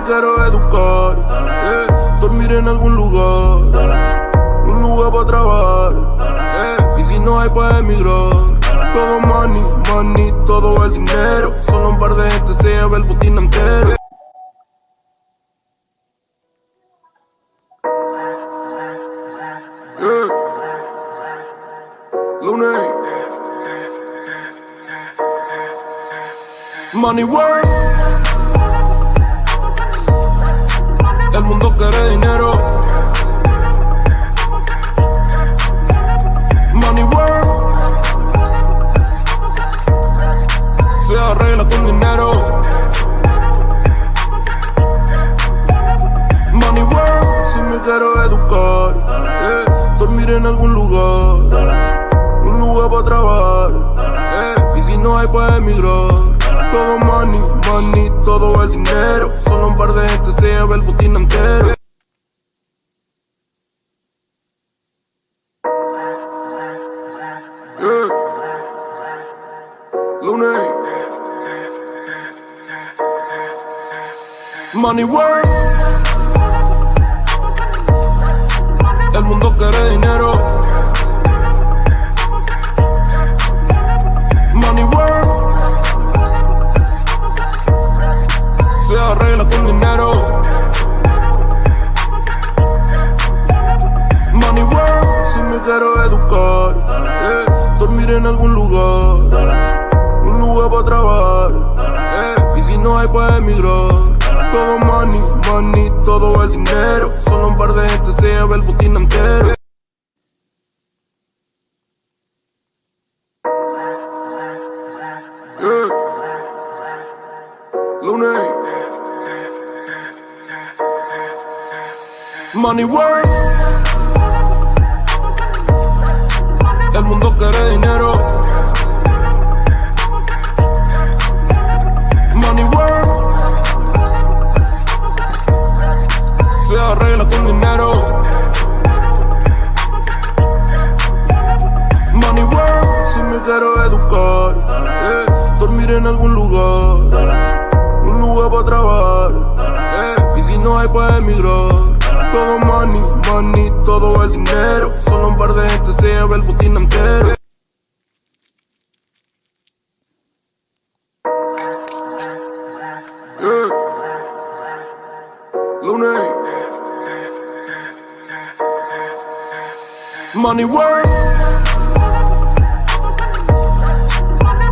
quiero educar, dormir en algún lugar, un lugar para trabajar, y si no hay pues emigrar. Todo money, money, todo el dinero, solo un par de gente se lleva el botín entero. Lunes, money work, el mundo quiere dinero. Money work, se arregla con dinero. Money work, si me quiero educar, dormir en algún lugar, un lugar para trabajar, y si no hay pues emigrar. Todo money, money, todo el dinero, solo un par de gente se lleva el botín entero. Lunes, money work, el mundo quiere dinero. Money work, se arregla con dinero. Money work, si me quiero educar, dormir en algún lugar, un lugar para trabajar, y si no hay pues emigrar. Todo money, money, todo el dinero, solo un par de gente se lleva el botín entero. Lunes, money work, el mundo quiere dinero. Money work, se arregla con dinero. Money work, si me quiero educar, dormir en algún lugar, un lugar para trabajar, y si no hay pues emigrar. Todo money, money, todo el dinero, solo un par de gente se lleva el botín entero. Lunes, money work,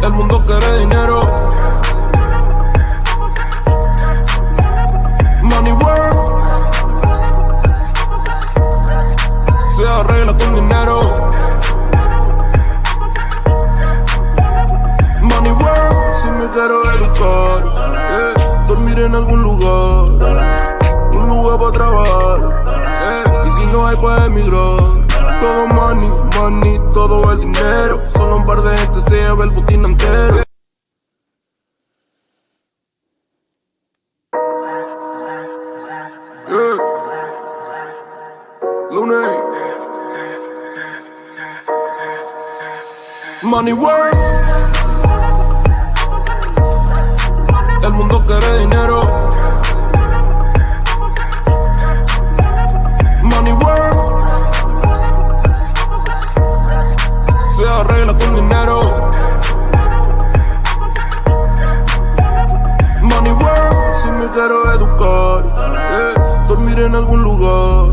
el mundo quiere dinero. Money work, se arregla con dinero. Money work, si me quiero educar, dormir en algún lugar, un lugar para trabajar, y si no hay pues emigrar. Todo money, money, todo el dinero, solo un par de gente se lleva el botín entero. Lunes, money work, el mundo quiere dinero. Money work, se arregla con dinero. Money work, si me quiero educar, dormir en algún lugar,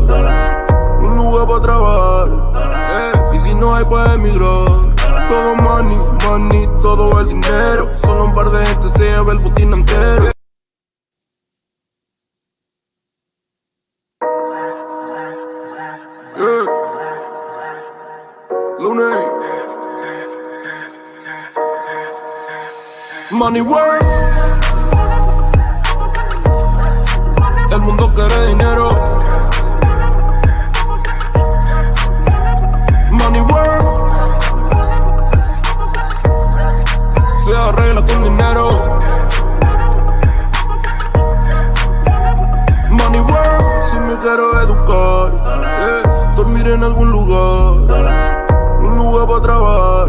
un lugar para trabajar, y si no hay pues emigrar. Todo money, money, todo el dinero, solo un par de gente se lleva el botín entero. Lunes, money work, el mundo quiere dinero. Money work, se arregla con dinero. Money work, si me quiero educar, dormir en algún lugar, un lugar para trabajar,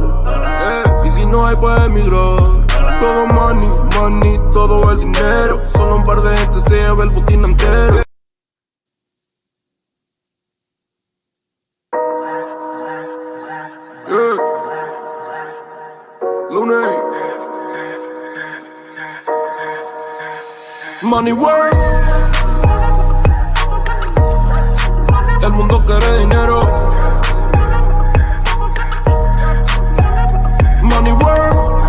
y si no hay pues emigrar. Todo money, money, todo el dinero, solo un par de gente se lleva el botín. lunes. Money work. El mundo quiere dinero. Money work.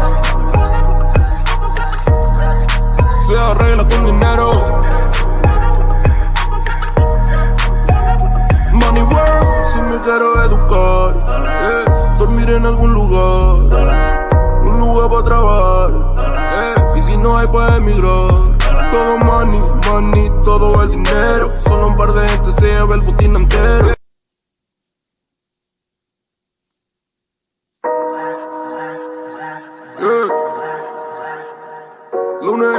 Se arregla con dinero. Money work. Si me quiero educar, dormir en algún lugar, un lugar para trabajar, y si no hay pues emigrar. Todo money, money, todo el dinero. Solo un par de gente se lleva el botín entero. Lunes.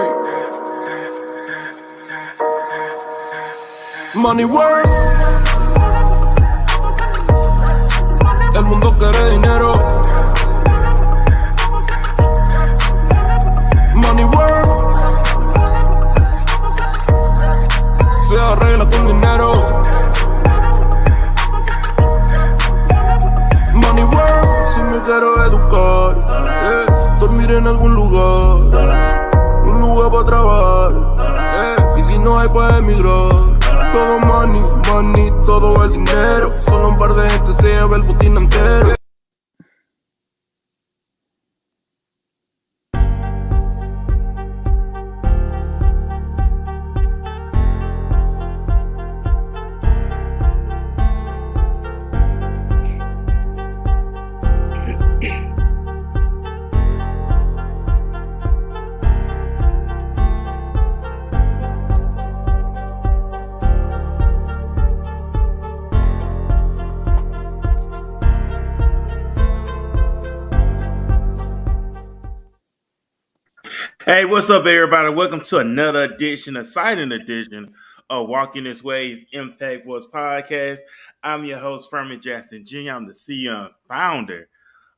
Money work. El mundo quiere dinero. Money work. Se arregla con dinero. Money work. Si me quiero educar, dormir en algún lugar, un lugar para trabajar, y si no hay pues emigrar. Todo money, money, todo el dinero. Solo un par de gente se lleva el botín entero. Hey, what's up, everybody? Welcome to another edition, exciting edition of Walking This Way's Impact Voice podcast. I'm your host, Furman Jackson Jr. I'm the CEO and founder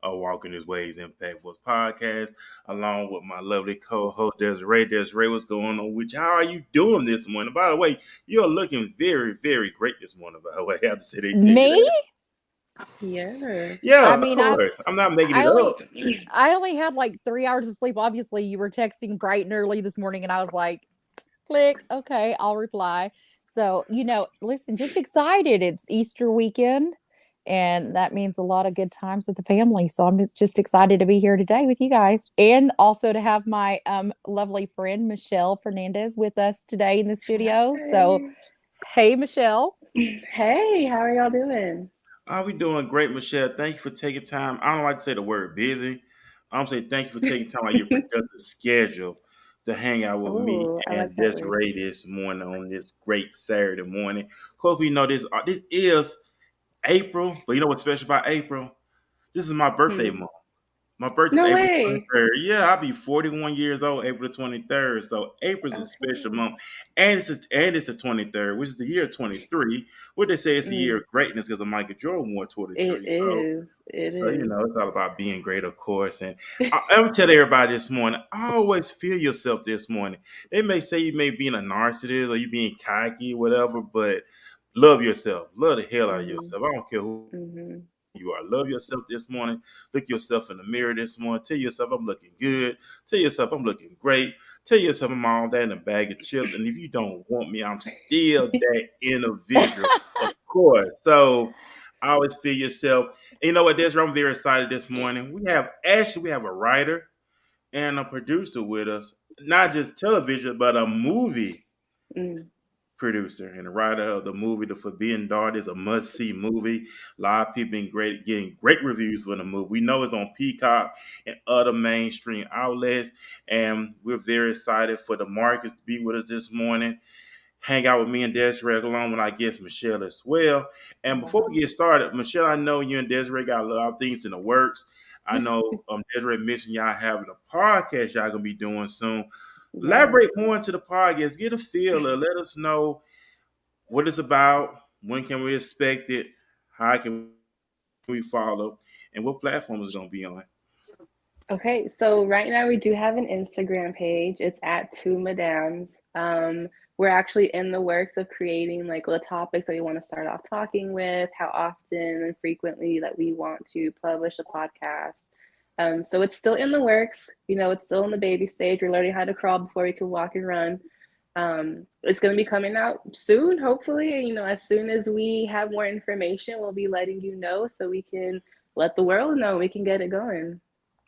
of Walking This Way's Impact Voice podcast, along with my lovely co-host, Desiree. Desiree, what's going on with you? How are you doing this morning? By the way, you're looking very, very great this morning, by the way. I have to say that. Me? Yeah, I mean, of course. I'm not making it up. I only had like 3 hours of sleep. Obviously, you were texting bright and early this morning, and I was like, click, okay, I'll reply. So, listen, just excited. It's Easter weekend, and that means a lot of good times with the family. So I'm just excited to be here today with you guys, and also to have my lovely friend Michelle Fernandez with us today in the studio. Hey. So, hey, Michelle. Hey, how are y'all doing? We doing great, Michelle. Thank you for taking time. I don't like to say the word busy. I'm saying thank you for taking time out of your productive schedule to hang out with me Ooh, I and like that word. Desiree this morning on this great Saturday morning. Of course, we know this is April, but you know what's special about April? This is my birthday month. My birthday's No April way. 23rd. Yeah, I'll be 41 years old April 23rd. So April's a special month. And it's the 23rd, which is the year 23. What they say it's the year of greatness because of Michael Jordan wore 23. It is. So, you know, it's all about being great, of course. And I'm going to tell everybody this morning, always feel yourself this morning. They may say you may be a narcissist or you being cocky, whatever, but love yourself. Love the hell out of yourself. I don't care who you are. Love yourself this morning. Look yourself in the mirror this morning. Tell yourself I'm looking good. Tell yourself I'm looking great. Tell yourself I'm all that in a bag of chips. And if you don't want me, I'm still that individual, of course. So I always feel yourself. And you know what, Desiree? I'm very excited this morning. We have a writer and a producer with us. Not just television, but a movie producer and the writer of the movie The Forbidden Daughter. Is a must-see movie. A lot of people been getting great reviews for the movie. We know it's on Peacock and other mainstream outlets, and we're very excited for DeMarcus to be with us this morning. Hang out with me and Desiree along with, I guess, Michelle as well. And before we get started, Michelle, I know you and Desiree got a lot of things in the works. I know Desiree mentioned y'all having a podcast y'all gonna be doing soon. Elaborate more into the podcast. Get a feel of, let us know what it's about, when can we expect it, how can we follow, and what platform is it going to be on. Okay, so right now we do have an Instagram page. It's at Two Madams. We're actually in the works of creating like the topics that we want to start off talking with, how often and frequently that we want to publish a podcast. So it's still in the works. It's still in the baby stage. We're learning how to crawl before we can walk and run. It's going to be coming out soon, hopefully. As soon as we have more information, we'll be letting you know so we can let the world know. We can get it going.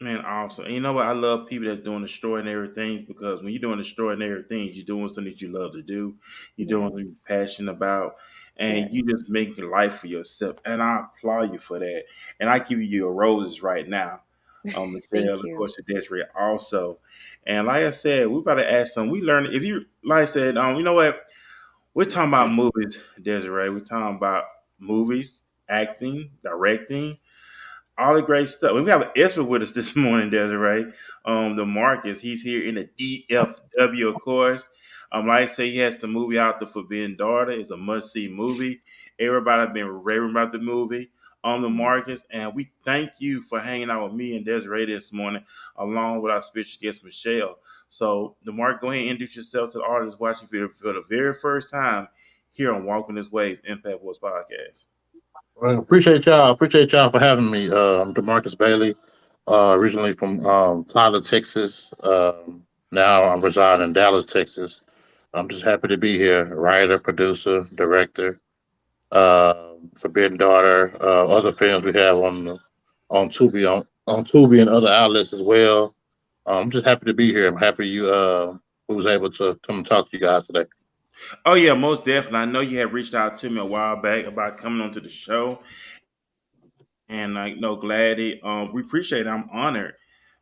Man, awesome. And you know what? I love people that's doing extraordinary things, because when you're doing extraordinary things, you're doing something that you love to do. You're doing Yeah, something you're passionate about, and yeah. you just making life for yourself. And I applaud you for that. And I give you your roses right now. Michelle, Thank of you. course, and Desiree also. And like I said, we about to ask some. We learned, if you, like I said, you know what? We're talking about movies, Desiree. We're talking about movies, acting, directing, all the great stuff. We have an expert with us this morning, Desiree. DeMarcus, he's here in the DFW, of course. Like I say, he has the movie out, The Forbidden Daughter. It's a must-see movie. Everybody been raving about the movie. DeMarcus, and we thank you for hanging out with me and Desiree this morning, along with our special guest Michelle. So, DeMarcus, go ahead and introduce yourself to the audience watching for the very first time here on Walking This Way Impact Voice Podcast. Well, appreciate y'all. Appreciate y'all for having me. I'm DeMarcus Bailey, originally from Tyler, Texas. Now I'm residing in Dallas, Texas. I'm just happy to be here. Writer, producer, director, Forbidden Daughter, other films we have on Tubi, on Tubi and other outlets as well. I'm just happy to be here. I'm happy we was able to come and talk to you guys today. Oh yeah, most definitely. I know you had reached out to me a while back about coming onto the show, and I know Gladdy. We appreciate it. I'm honored.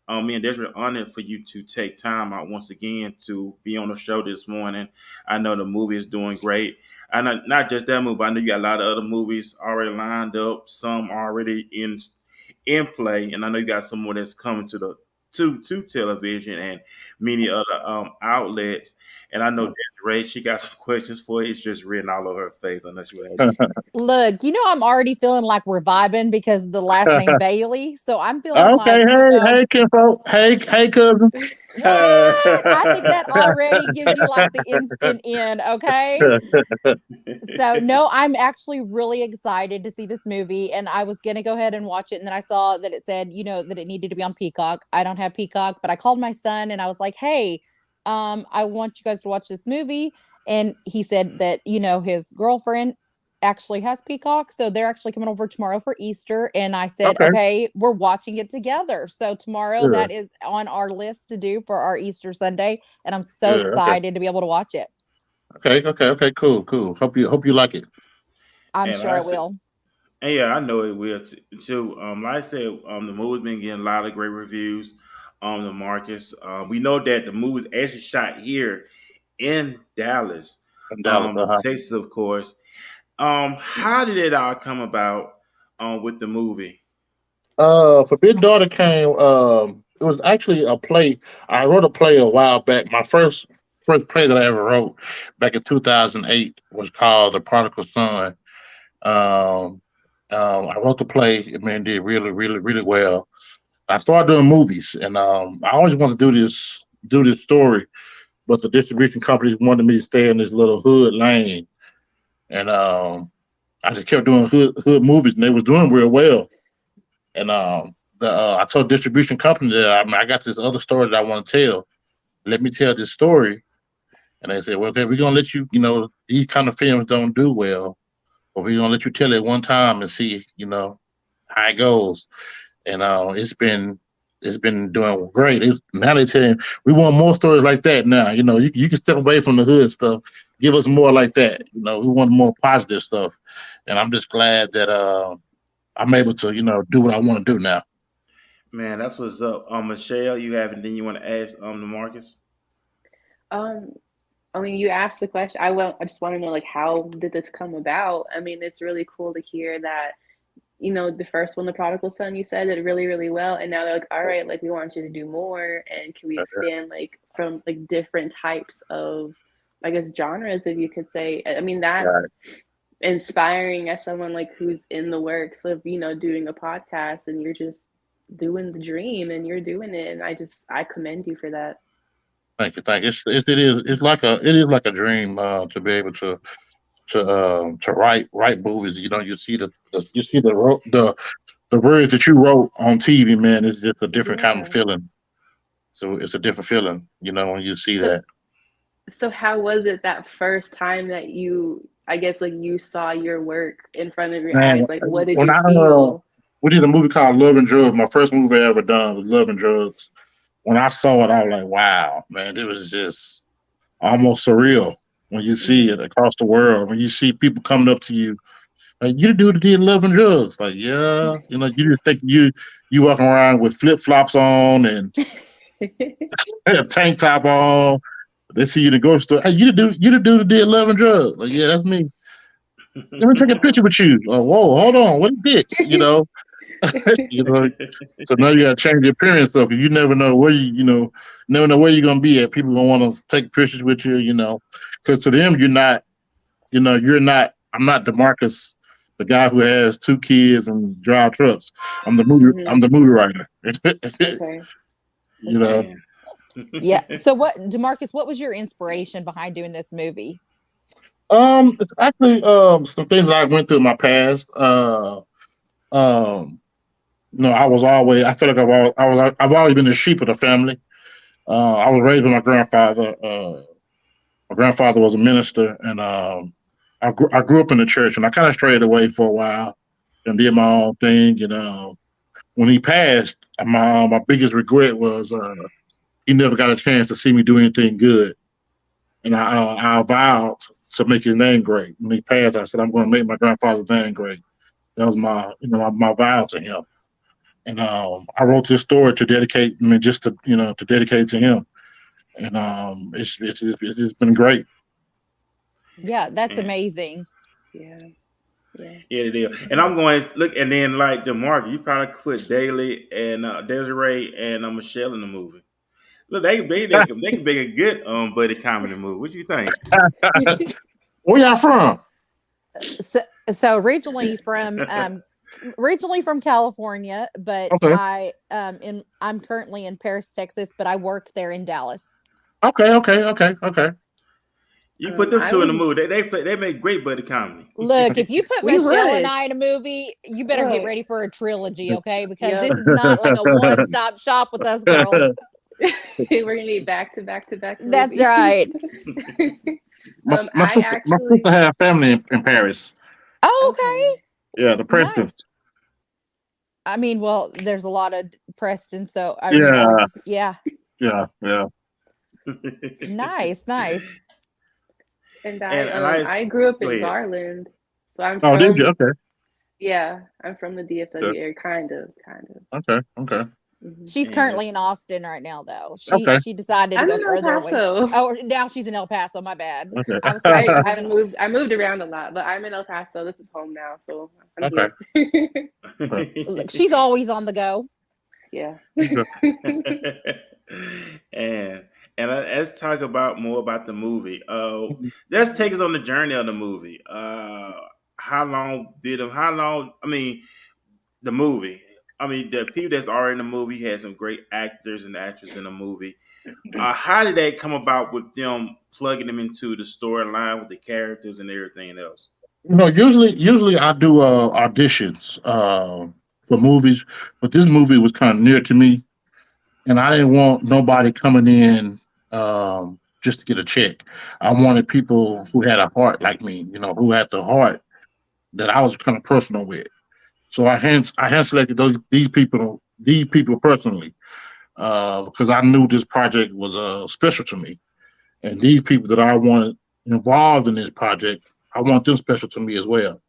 Me and Desiree are honored for you to take time out once again to be on the show this morning. I know the movie is doing great. And not just that movie, but I know you got a lot of other movies already lined up, some already in play, and I know you got some more that's coming to the to television and many other outlets. And I know Desiree, she got some questions for you. It's just written all over her face. I know she would have Look, I'm already feeling like we're vibing because of the last name Bailey. So I'm feeling Okay, like, hey, kinfolk, hey, cousin. what? I think that already gives you like the instant in, okay? So no, I'm actually really excited to see this movie, and I was gonna go ahead and watch it, and then I saw that it said, that it needed to be on Peacock. I don't have Peacock, but I called my son and I was like, "Hey, I want you guys to watch this movie," and he said that his girlfriend actually has Peacock, so they're actually coming over tomorrow for Easter, and I said, Okay, "Okay, we're watching it together." So tomorrow, good, that is on our list to do for our Easter Sunday, and I'm so good. Okay, excited to be able to watch it. okay. Cool. Hope you like it. I'm and sure I I said, will. and yeah, I know it will too. Like I said, the movie's been getting a lot of great reviews. The Marcus. We know that the movie's actually shot here in Dallas, In Dallas, Texas, of course. How did it all come about with the movie? Forbidden Daughter came. It was actually a play. I wrote a play a while back. My first play that I ever wrote back in 2008 was called The Prodigal Son. Um, I wrote the play. It man did really well. I started doing movies, and I always wanted to do this story, but the distribution companies wanted me to stay in this little hood lane, and I just kept doing hood movies, and they was doing real well. And I told distribution company that I got this other story that I want to tell. Let me tell this story. And they said, well, okay, we're gonna let you. These kind of films don't do well, but we're gonna let you tell it one time and see, how it goes. And it's been doing great. Now they saying we want more stories like that. Now you can step away from the hood stuff. Give us more like that. We want more positive stuff. And I'm just glad that I'm able to do what I want to do now. Man, that's what's up. Michelle, you have anything you want to ask the Marcus? Um, I mean, you asked the question. I just want to know, like, how did this come about? I mean, it's really cool to hear that, the first one, The Prodigal Son, you said did really, really well, and now they're like, all right, like, we want you to do more, and can we expand, like, from, like, different types of, I guess, genres, if you could say. I mean, Right. that's inspiring as someone, like, who's in the works of, doing a podcast, and you're just doing the dream, and you're doing it, and I commend you for that. Thank you. It is like a dream to be able to write movies. You see the the words that you wrote on TV, man, is just a different kind of Yeah. feeling. So it's a different feeling, when you see So that. so how was it that first time that I guess like you saw your work in front of your Man, eyes? Like what did when you I feel? we did a movie called Love and Drugs. My first movie I ever done was Love and Drugs. When I saw it, I was like, wow, man, it was just almost surreal when you see it Mhm. across the world. When you see people coming up to you, like, you the dude that did Love and Drugs. Like, yeah, you just think you walking around with flip flops on and a tank top on. They see you in the grocery store. Hey, you the dude that did Love and Drugs. Like, yeah, that's me. Let me take a picture with you. Oh, whoa, hold on, what is this? You know. So now you got to change the appearance though, because you never know where never know where you're gonna be at. People gonna want to take pictures with you, because to them you're not, you're not. I'm not DeMarcus, the guy who has 2 kids and drive trucks. I'm the movie. I'm Mhm. the movie writer. Okay. you know. Okay. Man. Yeah. So DeMarcus, what was your inspiration behind doing this movie? It's actually some things that I went through in my past. Um, I was always. I feel like I've always been the sheep of the family. I was raised with my grandfather. My grandfather was a minister, and I grew up in the church, and I kind of strayed away for a while and did my own thing. When he passed, my biggest regret was he never got a chance to see me do anything good, and I vowed to make his name great. When he passed, I said I'm going to make my grandfather's name great. That was my vow to him, and I wrote this story to dedicate. I mean, just to dedicate to him, and it's just been great. Yeah, that's Man. amazing. Yeah. Yeah. Yeah, it is. And I'm going to look, and then like DeMarcus, you probably put Daly and Desiree and Michelle in the movie. Look, they can make a good buddy comedy movie. What you think? Where y'all from? So, so originally from California, but Okay. I'm currently in Paris, Texas, but I work there in Dallas. Okay. You put them I two in the was movie. They make great buddy comedy. Look, if you put we Michelle and would. I in a movie, you better get Look. ready for a trilogy, okay? Because Yep. this is not like a one-stop shop with us girls. We're gonna need back to back to back That's movies. right. my my I sister my actually sister had family in Paris. Oh, okay. okay. Yeah, the Preston. Nice. I mean, well, there's a lot of Preston, so Yeah, yeah. yeah. Nice. And and I I grew up go in ahead. Garland. So Oh, did you? Okay. I'm from the Yeah. DFW area, kind of. Okay. She's And currently in Austin right now, though. She Okay. she decided to I'm go in El further away. Paso. Oh, now she's in El Paso. My bad. Okay. I was thinking she was in. I moved around a lot, but I'm in El Paso. This is home now, so I'm Okay. here. Look, she's always on the go. Yeah. and let's talk about more about the movie. Let's take us on the journey of the movie. How long? I mean, the movie. I mean, the people that's already in the movie had some great actors and actresses in the movie. How did that come about with them plugging them into the storyline with the characters and everything else? Usually I do auditions for movies, but this movie was kind of near to me, and I didn't want nobody coming in just to get a check. I wanted people who had a heart like me, who had the heart that I was kind of personal with. So I hand selected these people personally because I knew this project was special to me, and these people that I wanted involved in this project, I want them special to me as well.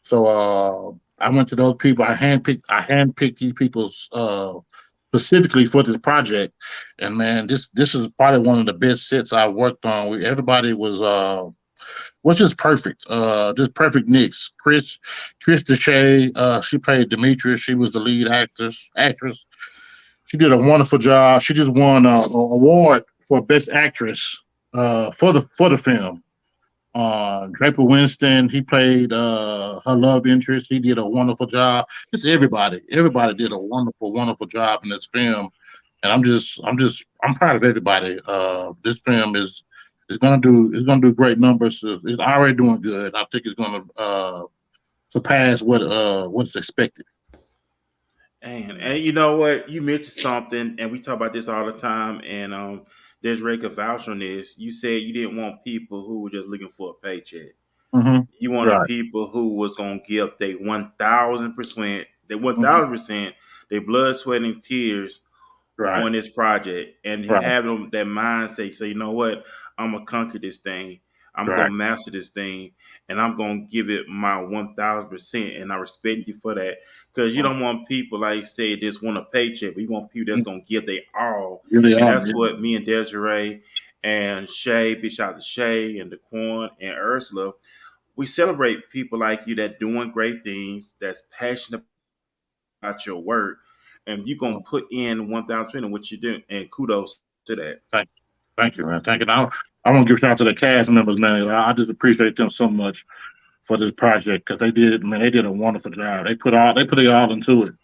So I went to those people. I handpicked these people specifically for this project, and man, this is probably one of the best sets I worked on. Everybody was just perfect. Just perfect mix. Chris Deshay, she played Demetrius. She was the lead actress. She did a wonderful job. She just won an award for best actress for the film. Draper Winston, he played her love interest. He did a wonderful job. Just everybody did a wonderful job in this film, and I'm proud of everybody. This film is gonna do great numbers. It's already doing good. I think it's gonna surpass what's expected. And you know what? You mentioned something, and we talk about this all the time. And Desiree could vouch on this. You said you didn't want people who were just looking for a paycheck. Mm-hmm. You wanted Right. people who was gonna give their 1,000%, their Mm-hmm. 1,000%, their blood, sweat, and tears Right. on this project, and Right. have them that mindset. So you know what? I'm gonna conquer this thing. I'm Right. gonna master this thing, and I'm gonna give it my 1,000%. And I respect you for that, because you don't want people like you say just want a paycheck, but you want people that's gonna give their all. Really And are. that's what me and Desiree and Shay, big shout out to Shay and Daquan and Ursula. We celebrate people like you that doing great things, that's passionate about your work, and you're gonna put in 1,000% in what you do. And kudos to that. Thank you, man. Thank you. I want to give a shout out to the cast members, man. I just appreciate them so much for this project because they did a wonderful job. They put it all into it.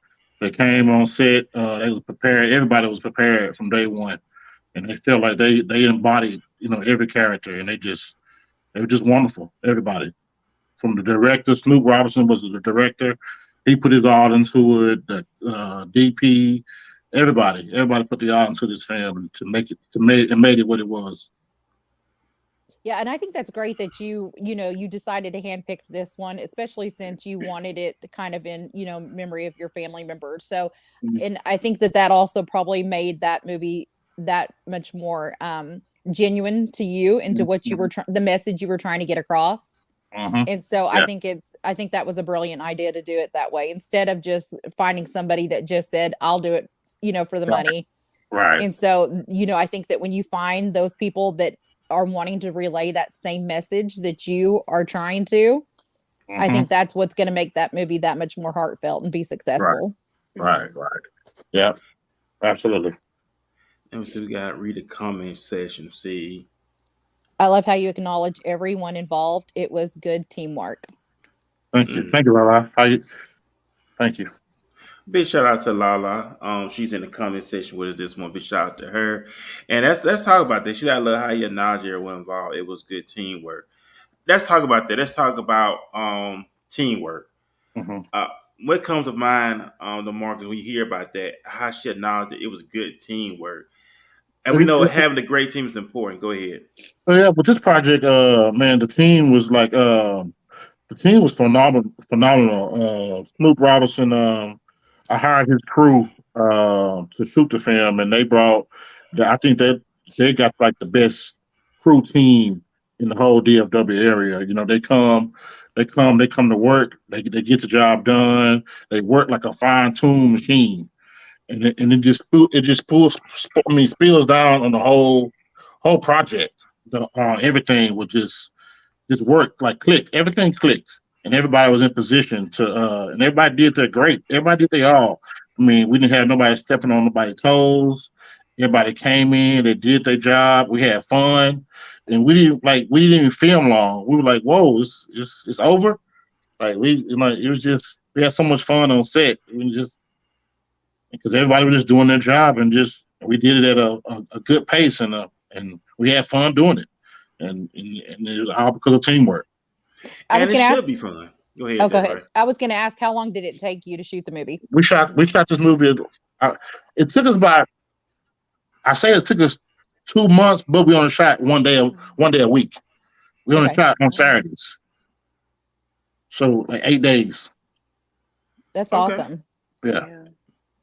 They came on set. They was prepared. Everybody was prepared from day one, and they felt like they embodied every character, and they were just wonderful. Everybody from the director, Snoop Robinson was the director. He put it all into it. The DP, everybody put the all into this film to make it made it what it was. Yeah, and I think that's great that you decided to handpick this one, especially since you wanted it kind of in, memory of your family members. So, and I think that also probably made that movie that much more genuine to you and to what you were the message you were trying to get across. And so I think that was a brilliant idea to do it that way instead of just finding somebody that just said, I'll do it, for the money. Right. And so, I think that when you find those people that are wanting to relay that same message that you are trying to, I think that's what's going to make that movie that much more heartfelt and be successful. Right. Yeah, absolutely. And so we got to read the comment section. See. I love how you acknowledge everyone involved. It was good teamwork. Thank you. Thank you, Lala. Thank you. Big shout out to Lala. She's in the comment section with us this one. Big shout out to her. And let's talk about this. She said, I love how you and Najee were involved. It was good teamwork. Let's talk about that. Let's talk about teamwork. What comes to mind, DeMarcus, when you hear about that? How she acknowledged that it was good teamwork. And we know having a great team is important. Go ahead. Yeah, but this project, man, the team was like, the team was phenomenal. Snoop Robinson, I hired his crew to shoot the film, and they brought. I think that they got like the best crew team in the whole DFW area. They come to work. They get the job done. They work like a fine-tuned machine. And it just spills down on the whole project. Everything would just work like clicked. Everything clicked, and everybody was in position to. And everybody did their great. Everybody did their all. I mean, we didn't have nobody stepping on nobody's toes. Everybody came in. They did their job. We had fun, and we didn't even film long. We were like, "Whoa, it's over!" Like it was just we had so much fun on set. We just. Because everybody was just doing their job, and we did it at a good pace, and we had fun doing it, and it was all because of teamwork. And it should be fun. Go ahead. Oh, go ahead. I was going to ask, how long did it take you to shoot the movie? We shot this movie. It took us it took us 2 months, but we only shot one day a week. We only shot on Saturdays, so like 8 days. That's awesome. Yeah.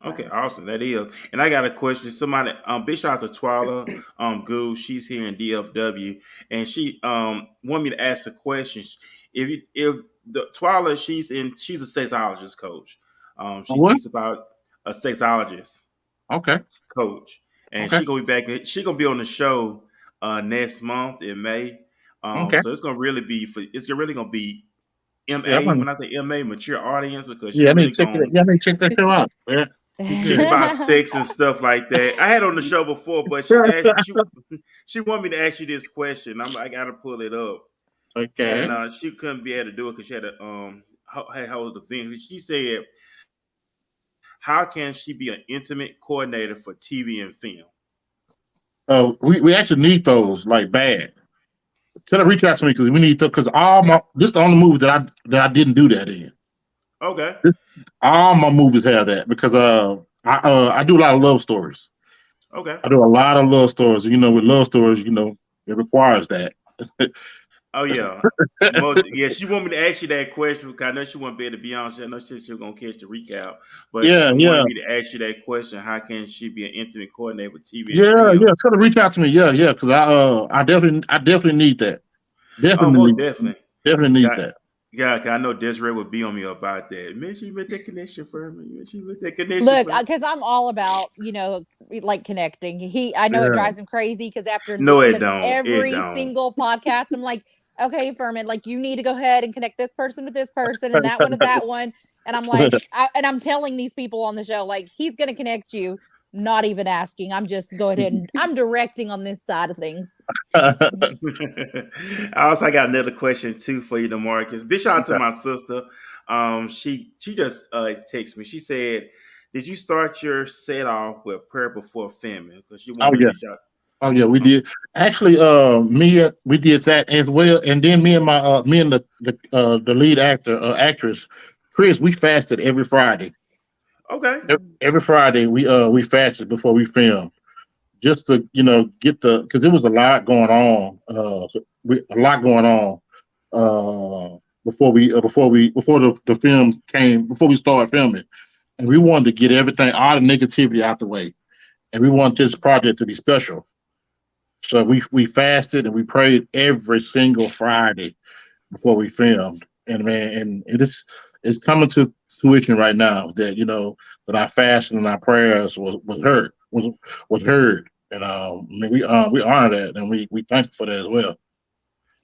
Okay, awesome. That is. And I got a question. Somebody, big shout out to Twila Goo. She's here in DFW, and she want me to ask a question. If the Twila, she's a sexologist coach. She teaches about a sexologist. Okay. Coach, and she's gonna be back. She's gonna be on the show next month in May. So it's gonna really be MA. When I say MA, mature audience, because I need to check that show out. Yeah. She's about sex and stuff like that. I had on the show before, but she wanted me to ask you this question. I got to pull it up. Okay. And she couldn't be able to do it because she had to hold the thing. She said, "How can she be an intimate coordinator for TV and film?" We actually need those like bad. Tell her reach out to me because we need to. Because this is the only movie that I didn't do that in. Okay. All my movies have that because I do a lot of love stories. Okay. I do a lot of love stories. You know, with love stories, it requires that. Oh yeah. Yeah, she want me to ask you that question because I know she won't be able to be on. I know she was gonna catch the recap, but Yeah, she yeah, wanted me to ask you that question. How can she be an intimate coordinator with TV and yeah, film? yeah. Try to reach out to me. Yeah, yeah, because I definitely need that. Oh, Definitely, most definitely. definitely need Got, that. yeah, 'cause I know Desiree would be on me about that. Make sure you make that connection for me. Make sure you make that connection Look, for me. because I'm all about, like connecting. I know it Yeah. drives him crazy because after No, the end it of don't. It every don't. single podcast, I'm like, okay, Furman, like you need to go ahead and connect this person with this person and that one with that one. And I'm like, and I'm telling these people on the show, like, he's going to connect you, not even asking. I'm just go ahead and I'm directing on this side of things. I got another question too for you, DeMarcus. Big shout out to my sister. She just texted me. She said, "Did you start your set off with prayer before filming?" Because she Oh wanted me to yeah, reach out. oh yeah, we did. Actually, we did that as well, and then me and the lead actress, Chris, we fasted every Friday. Okay. Every Friday we fasted before we filmed, just to get because it was a lot going on. A lot going on before the film came before we started filming, and we wanted to get everything all the negativity out the way, and we want this project to be special. So we fasted and we prayed every single Friday before we filmed, and man, and it's coming to fruition right now that that our fasting and our prayers was heard, and we honor that, and we thank you for that as well.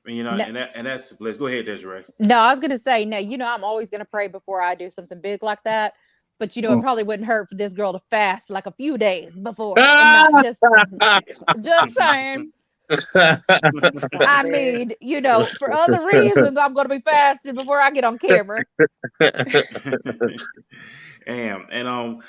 And, No, and that's let's go ahead, Desiree. no, I was going to say, no, I'm always going to pray before I do something big like that. But, it probably wouldn't hurt for this girl to fast like a few days before and not just saying. I mean, for other reasons, I'm going to be fasting before I get on camera. And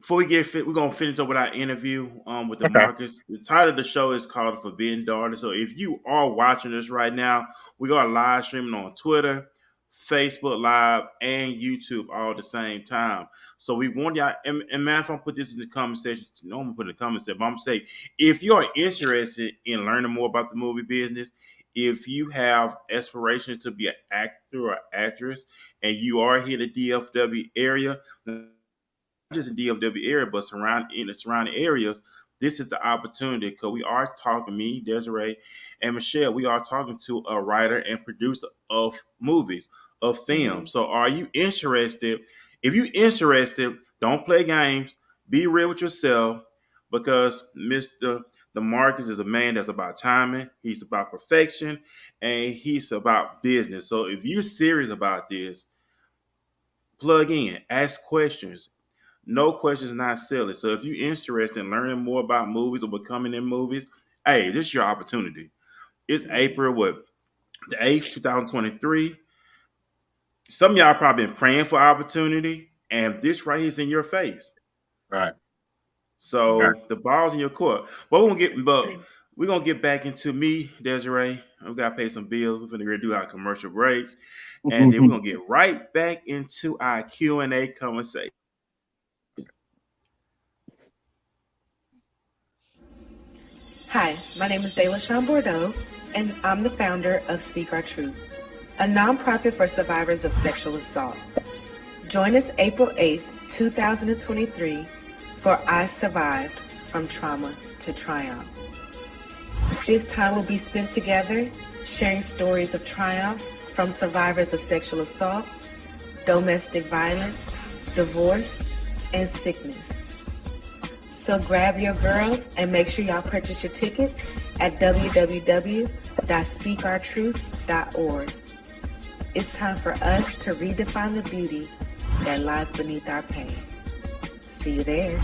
before we get fit, we're gonna finish up with our interview with Okay. DeMarcus. The title of the show is called "The Forbidden Daughter." So if you are watching this right now, we got live streaming on Twitter, Facebook Live, and YouTube all at the same time. So we want y'all, and man, if I put this in the comment section, no, I'm gonna put it in the comment section, but I'm gonna say, if you're interested in learning more about the movie business, if you have aspirations to be an actor or actress, and you are here in the DFW area, not just in the DFW area, but in the surrounding areas, this is the opportunity because we are talking, me, Desiree, and Michelle, we are talking to a writer and producer of movies, of film. So are you interested? If you're interested, don't play games. Be real with yourself because Mr. DeMarcus is a man that's about timing. He's about perfection and he's about business. So if you're serious about this, plug in, ask questions. No questions not silly. So if you're interested in learning more about movies or becoming in movies, hey, this is your opportunity. It's April the 8th, 2023. Some of y'all probably been praying for opportunity, and this right here is in your face. Right. So the ball's in your court. But we're gonna get back into me, Desiree. We gotta pay some bills. We're gonna do our commercial break, and then we're gonna get right back into our Q&A conversation. Hi, my name is DeLaShawn Bordeaux, and I'm the founder of Speak Our Truth, a nonprofit for survivors of sexual assault. Join us April 8th, 2023 for I Survived From Trauma to Triumph. This time will be spent together sharing stories of triumph from survivors of sexual assault, domestic violence, divorce, and sickness. So grab your girls and make sure y'all purchase your tickets at www.speakourtruth.org. It's time for us to redefine the beauty that lies beneath our pain. See you there.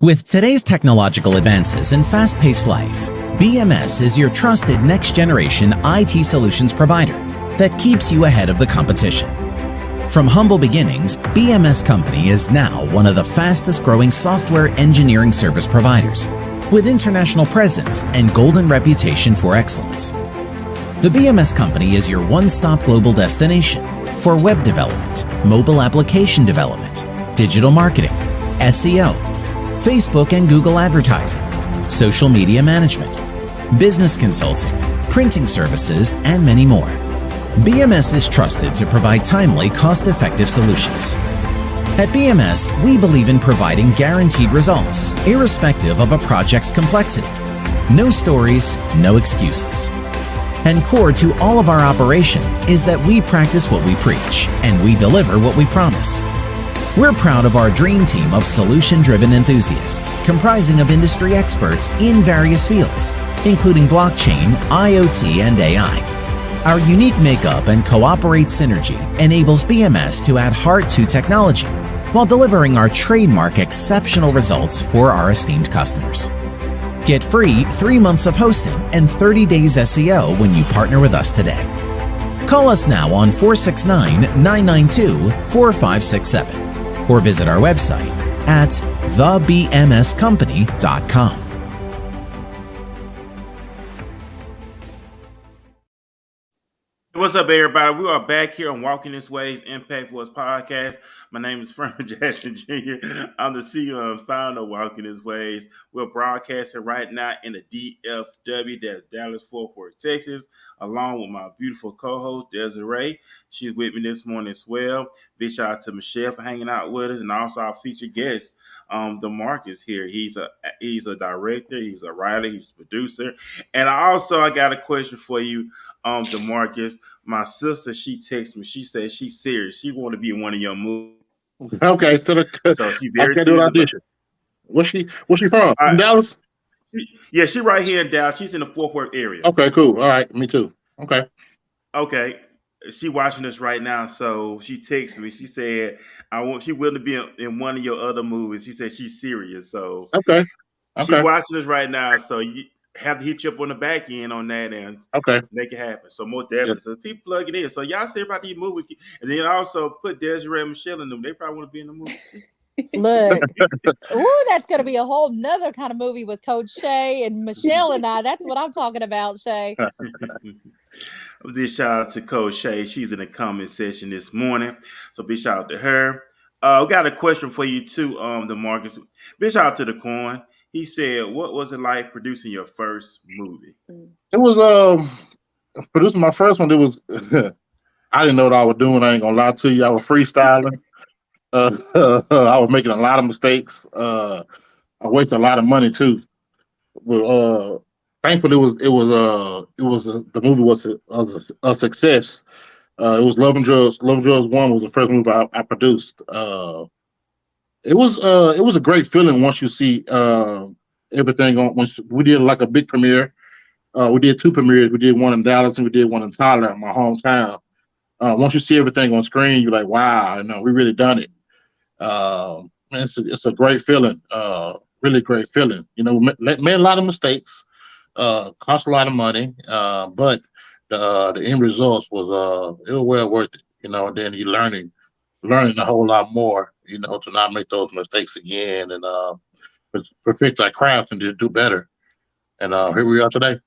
With today's technological advances and fast-paced life, BMS is your trusted next-generation IT solutions provider that keeps you ahead of the competition. From humble beginnings, BMS Company is now one of the fastest-growing software engineering service providers, with international presence and golden reputation for excellence. The BMS Company is your one-stop global destination for web development, mobile application development, digital marketing, SEO, Facebook and Google advertising, social media management, business consulting, printing services, and many more. BMS is trusted to provide timely, cost-effective solutions. At BMS, we believe in providing guaranteed results, irrespective of a project's complexity. No stories, no excuses. And core to all of our operation is that we practice what we preach, and we deliver what we promise. We're proud of our dream team of solution-driven enthusiasts, comprising of industry experts in various fields, including blockchain, IoT, and AI. Our unique makeup and cooperate synergy enables BMS to add heart to technology while delivering our trademark exceptional results for our esteemed customers. Get free 3 months of hosting and 30 days SEO when you partner with us today. Call us now on 469-992-4567 or visit our website at thebmscompany.com. What's up, everybody? We are back here on Walking This Way's Impact Force podcast. My name is Furman Jackson Jr. I'm the CEO and founder of Walking This Ways. We're broadcasting right now in the DFW, that's Dallas-Fort Worth, Texas, along with my beautiful co-host, Desiree. She's with me this morning as well. Big shout out to Michelle for hanging out with us, and also our featured guest, DeMarcus here. He's a director, he's a writer, he's a producer. And I got a question for you, DeMarcus. My sister, she texted me. She said she's serious. She want to be in one of your movies. Okay, so She's very do an serious. audition. What's she from? From Dallas? She right here in Dallas. She's in the Fort Worth area. Okay, cool. All right, me too. Okay. She watching us right now, so she texted me. She said, she willing to be in one of your other movies. She said she's serious. So she watching us right now, so you have to hit you up on the back end on that and make it happen. So more definitely. So people plug it in. So y'all say about these movies, and then also put Desiree and Michelle in them. They probably want to be in the movie too. Look, ooh, that's going to be a whole nother kind of movie with Coach Shay and Michelle and I. That's what I'm talking about, Shay. Big shout out to Coach Shay. She's in the comment section this morning. So big shout out to her. We got a question for you too, DeMarcus. Big shout out to the Coin. He said, what was it like producing your first movie? It was producing my first one. It was I didn't know what I was doing. I ain't gonna lie to you. I was freestyling. I was making a lot of mistakes. I wasted a lot of money too. But thankfully, the movie was a success. It was Love and Drugs. Love and Drugs 1 was the first movie I produced. It was a great feeling once you see everything on. Once we did like a big premiere. We did 2 premieres. We did one in Dallas and we did one in Tyler, my hometown. Once you see everything on screen, you're like, wow, we really done it. It's a great feeling, really great feeling. Made a lot of mistakes, cost a lot of money, but the end results was it was well worth it. And then you learning a whole lot more. To not make those mistakes again and perfect our craft and just do better. And here we are today.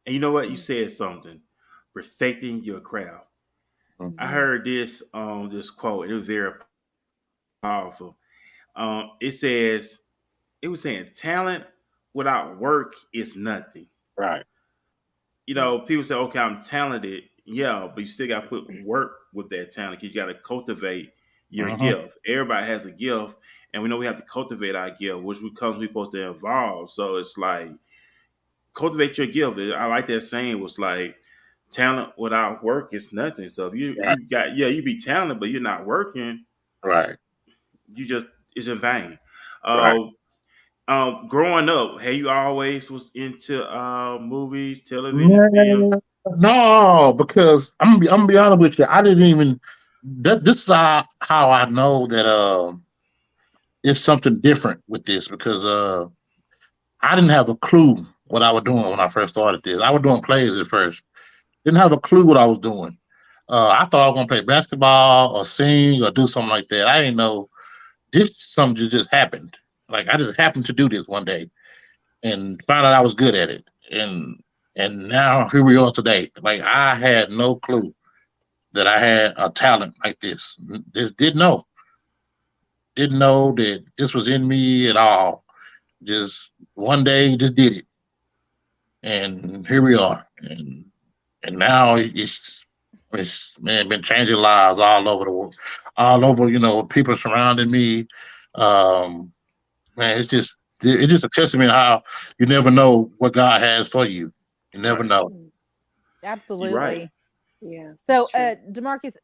And you know what? You said something, perfecting your craft. Mm-hmm. I heard this quote. It was very powerful. It was saying, talent without work is nothing. Right. People say, okay, I'm talented. Yeah, but you still got to put work with that talent because you got to cultivate your gift. Everybody has a gift, and we know we have to cultivate our gift, which we're supposed to evolve. So it's like, cultivate your gift. I like that saying. Was like, talent without work is nothing. So if you be talented, but you're not working, right? It's in vain. Right. Growing up, you always was into movies, television, film? No, because I'm gonna be honest with you. I didn't even. This is how I know that it's something different with this because I didn't have a clue what I was doing when I first started this. I was doing plays at first. Didn't have a clue what I was doing. I thought I was gonna play basketball or sing or do something like that. I didn't know. Something just happened. Like I just happened to do this one day and found out I was good at it. And now here we are today. Like I had no clue that I had a talent like this. Just didn't know. Didn't know that this was in me at all. Just one day, just did it, and here we are. And now it's man been changing lives all over the world, all over. People surrounding me. Um, Man, it's just a testament how you never know what God has for you. You never know. Absolutely. You're right. Yeah. So, that's true. DeMarcus,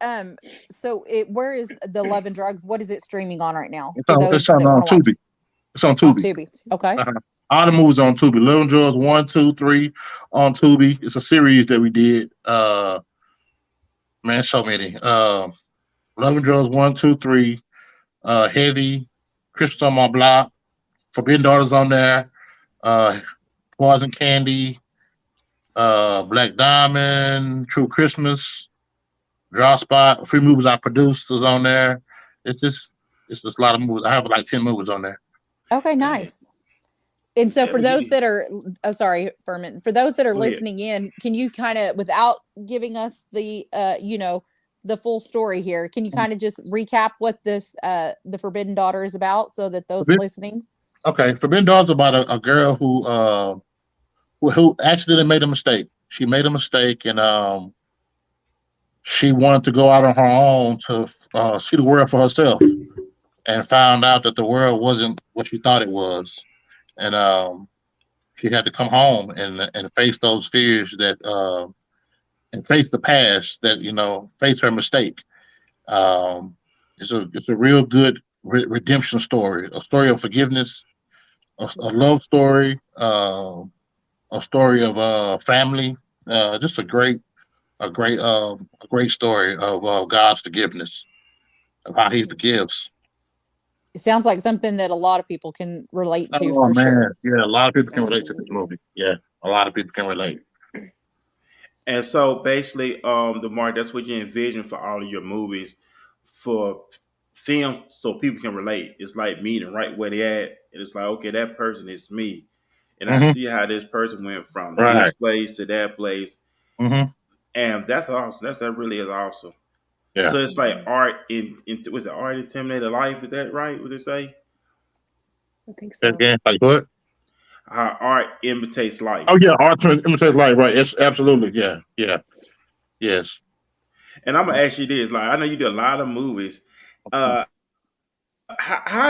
where is the Love and Drugs? What is it streaming on right now It's for on, those it's on that want to watch? Tubi. It's on On Tubi. Tubi. Okay. Uh-huh. All the movies on Tubi. Love and Drugs 1, 2, 3 on Tubi. It's a series that we did. Man, so many. Love and Drugs 1, 2, 3. Heavy. Christmas on My Block. Forbidden Daughters on there. Poison Candy. Black Diamond. True Christmas. Draw Spot. 3 movies I produced is on there. It's just a lot of movies. I have like 10 movies on there. Okay, nice. And so Yeah, for we those did. that are, sorry, Furman, for those that are Go ahead. listening in, can you kind of, without giving us the, the full story here, can you kind of just recap what this, the Forbidden Daughter is about, so that those listening? Okay, Forbidden Daughters is about a girl who accidentally made a mistake. She made a mistake, and she wanted to go out on her own to see the world for herself, and found out that the world wasn't what she thought it was, and she had to come home and face those fears and face the past that face her mistake. Um, it's a real good redemption story, a story of forgiveness, a love story, a story of family. Just a great story of God's forgiveness, of how He forgives. It sounds like something that a lot of people can relate to Oh for man, sure. yeah, a lot of people can relate to this movie. Yeah, a lot of people can relate. And so basically, the mark that's what you envision for all of your movies for film, so people can relate. It's like meeting right where they at, and it's like, okay, that person is me, and I Hmm. see how this person went from this Right. place to that place, Hmm. and that's awesome. That really is awesome. Yeah. So it's like art in was it art intimidated life? Is that right? What they say? I think so. Again, like what? How art imitates life. Oh yeah, art imitates life. Right. It's absolutely. Yeah. Yeah. Yes. And I'm gonna ask you this: like, I know you do a lot of movies. How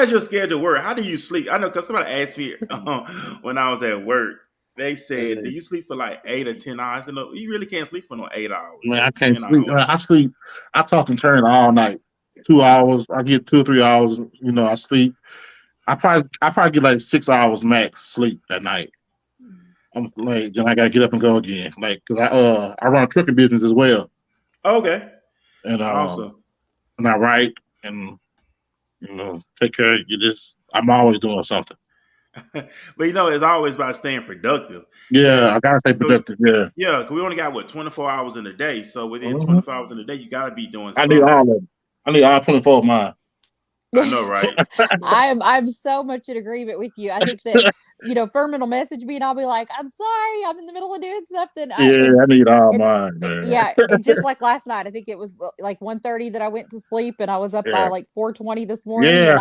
is your schedule work? How do you sleep? I know because somebody asked me when I was at work. They said, "Do you sleep for like 8 or 10 hours?" And no, you really can't sleep for no 8 hours Man, or I can't 10 hours. sleep. I sleep. I talk and turn all night. 2 hours. I get 2 or 3 hours. I sleep. I probably get like 6 hours max sleep at night. I'm like, then I gotta get up and go again. Like, cause I run a trucking business as well, Okay, and awesome. and I write and take care. I'm always doing something. But it's always about staying productive. Yeah, And I gotta stay productive. Yeah. yeah, because we only got 24 hours in a day. So within Hmm. 24 hours in a day, you got to be doing I need something. all of them. I need all 24 of mine. I know, right? I'm so much in agreement with you. I think that Furman will message me and I'll be like, I'm sorry, I'm in the middle of doing something. Yeah, I need all mine, man. Yeah, and just like last night, I think it was like 1:30 that I went to sleep, and I was up by Yeah. like 4:20 this morning, Yeah. and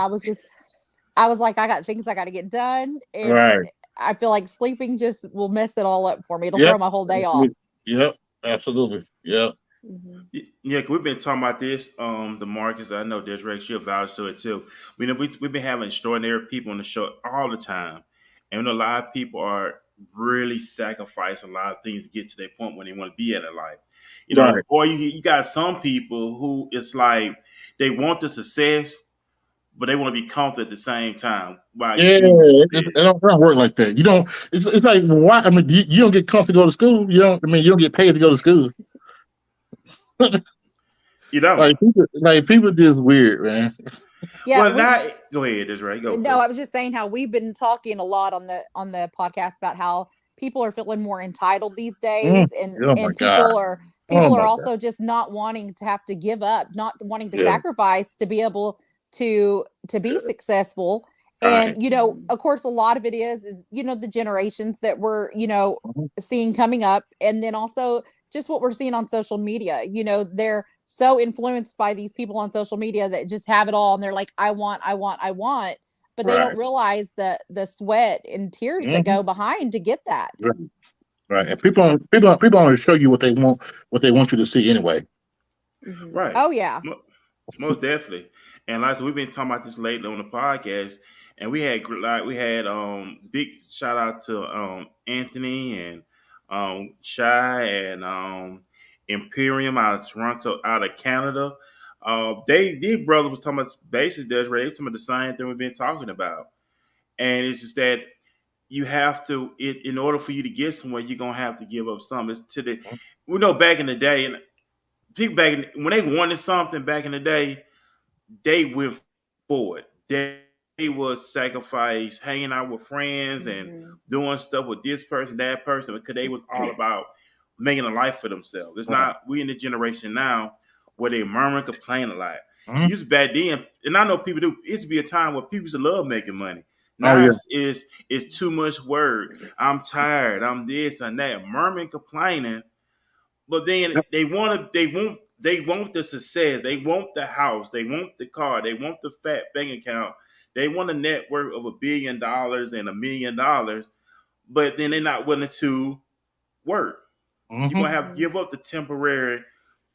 I was like, I got things I got to get done, and Right. I feel like sleeping just will mess it all up for me. It'll Yep. throw my whole day off. Yep. Absolutely. Yep. Mm-hmm. Yeah, 'cause we've been talking about this. The Marcus, I know Desiree, she'll vouch to it too. We've been having extraordinary people on the show all the time, and a lot of people are really sacrificing a lot of things to get to their point when they want to be in their life. Right. Or you got some people who it's like they want the success, but they want to be comfortable at the same time. Like, Yeah, dude, it don't work like that. You don't. It's like why? I mean, you don't get comfortable to go to school. You don't. I mean, you don't get paid to go to school. you know. People just weird, man. Yeah, Well, go ahead, Desiree. Go. no, I was just saying how we've been talking a lot on the podcast about how people are feeling more entitled these days, and Oh my God. people my are also just not wanting to have to give up, not wanting to Yeah. sacrifice to be able to be successful. Right. And of course, a lot of it is the generations that we're Mhm. seeing coming up, and then also just what we're seeing on social media. They're so influenced by these people on social media that just have it all and they're like, I want, but they don't realize the sweat and tears that go behind to get that. Right. And people only show you what they want you to see anyway. Right. Oh yeah. Most definitely. And like I said, we've been talking about this lately on the podcast, and we had big shout out to Anthony and Shy and Imperium out of Toronto, out of Canada. These brothers was talking about basically Desiree, they talking about the same thing we've been talking about. And it's just that you have to, in order for you to get somewhere, you're gonna have to give up something. We know back in the day, and people when they wanted something back in the day, they went forward. They was sacrifice, hanging out with friends and doing stuff with this person, that person, because they was all about making a life for themselves. It's not, we in the generation now where they murmur and complain a lot. Used to back then, and I know people do, it used to be a time where people used to love making money. Now it's too much work. I'm tired. I'm this and that. Murmuring, complaining. But then they want the success. They want the house. They want the car. They want the fat bank account. They want a net worth of $1 billion and $1 million. But then they're not willing to work. You're gonna have to give up the temporary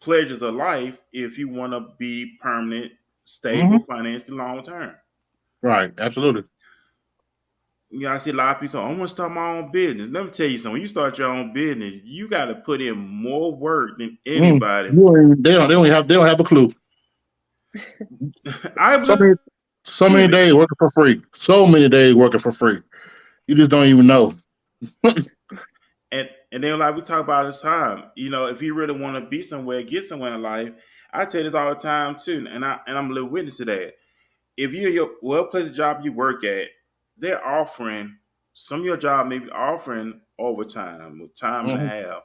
pleasures of life if you want to be permanent, stable, financially long term. Right. Absolutely. You know, I see a lot of people say, I want to start my own business. Let me tell you something. When you start your own business, you got to put in more work than anybody. They don't have a clue. So many days working for free. So many days working for free. You just don't even know. And then, like we talk about this time, you know, if you really want to be somewhere, get somewhere in life, I tell you this all the time too, and I'm a little witness to that. If you're your workplace job you work at, they're offering, some of your job may be offering overtime or time and a half.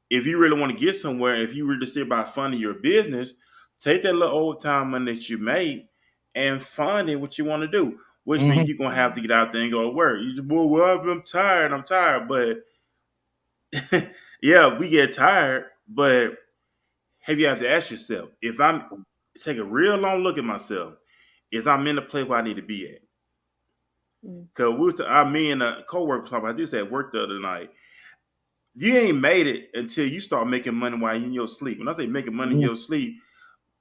If you really want to get somewhere, if you really sit by funding your business, take that little overtime money that you make and fund it what you want to do, which means you're going to have to get out there and go to work. You just, well, I'm tired. But yeah, we get tired. But have you have to ask yourself, if I'm take a real long look at myself, is I'm in the place where I need to be at? Because me and a coworker talking about this at work the other night. You ain't made it until you start making money while you're in your sleep. When I say making money in your sleep,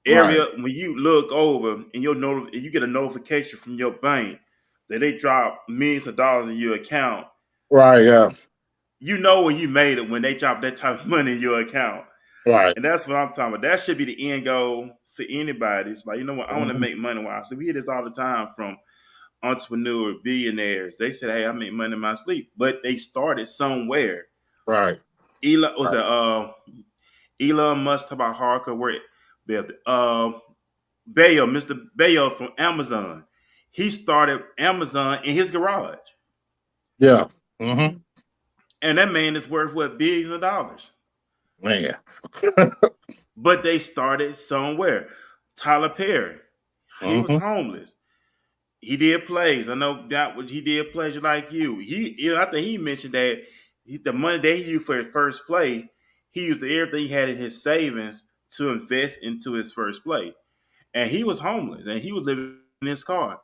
when you look over and you get a notification from your bank that they drop millions of dollars in your account. Right, yeah. You know when you made it when they drop that type of money in your account. Right. And that's what I'm talking about. That should be the end goal for anybody. It's like, you know what, I want to make money while I sleep. We hear this all the time from entrepreneurs, billionaires. They said, hey, I make money in my sleep. But they started somewhere. Right. Elon Musk talk about hardcore work. Mr. Bayo from Amazon. He started Amazon in his garage. Yeah. And that man is worth billions of dollars. Man. But they started somewhere. Tyler Perry. He was homeless. He did plays. I know he did plays like you. I think he mentioned that the money that he used for his first play, he used everything he had in his savings to invest into his first play. And he was homeless and he was living in his car.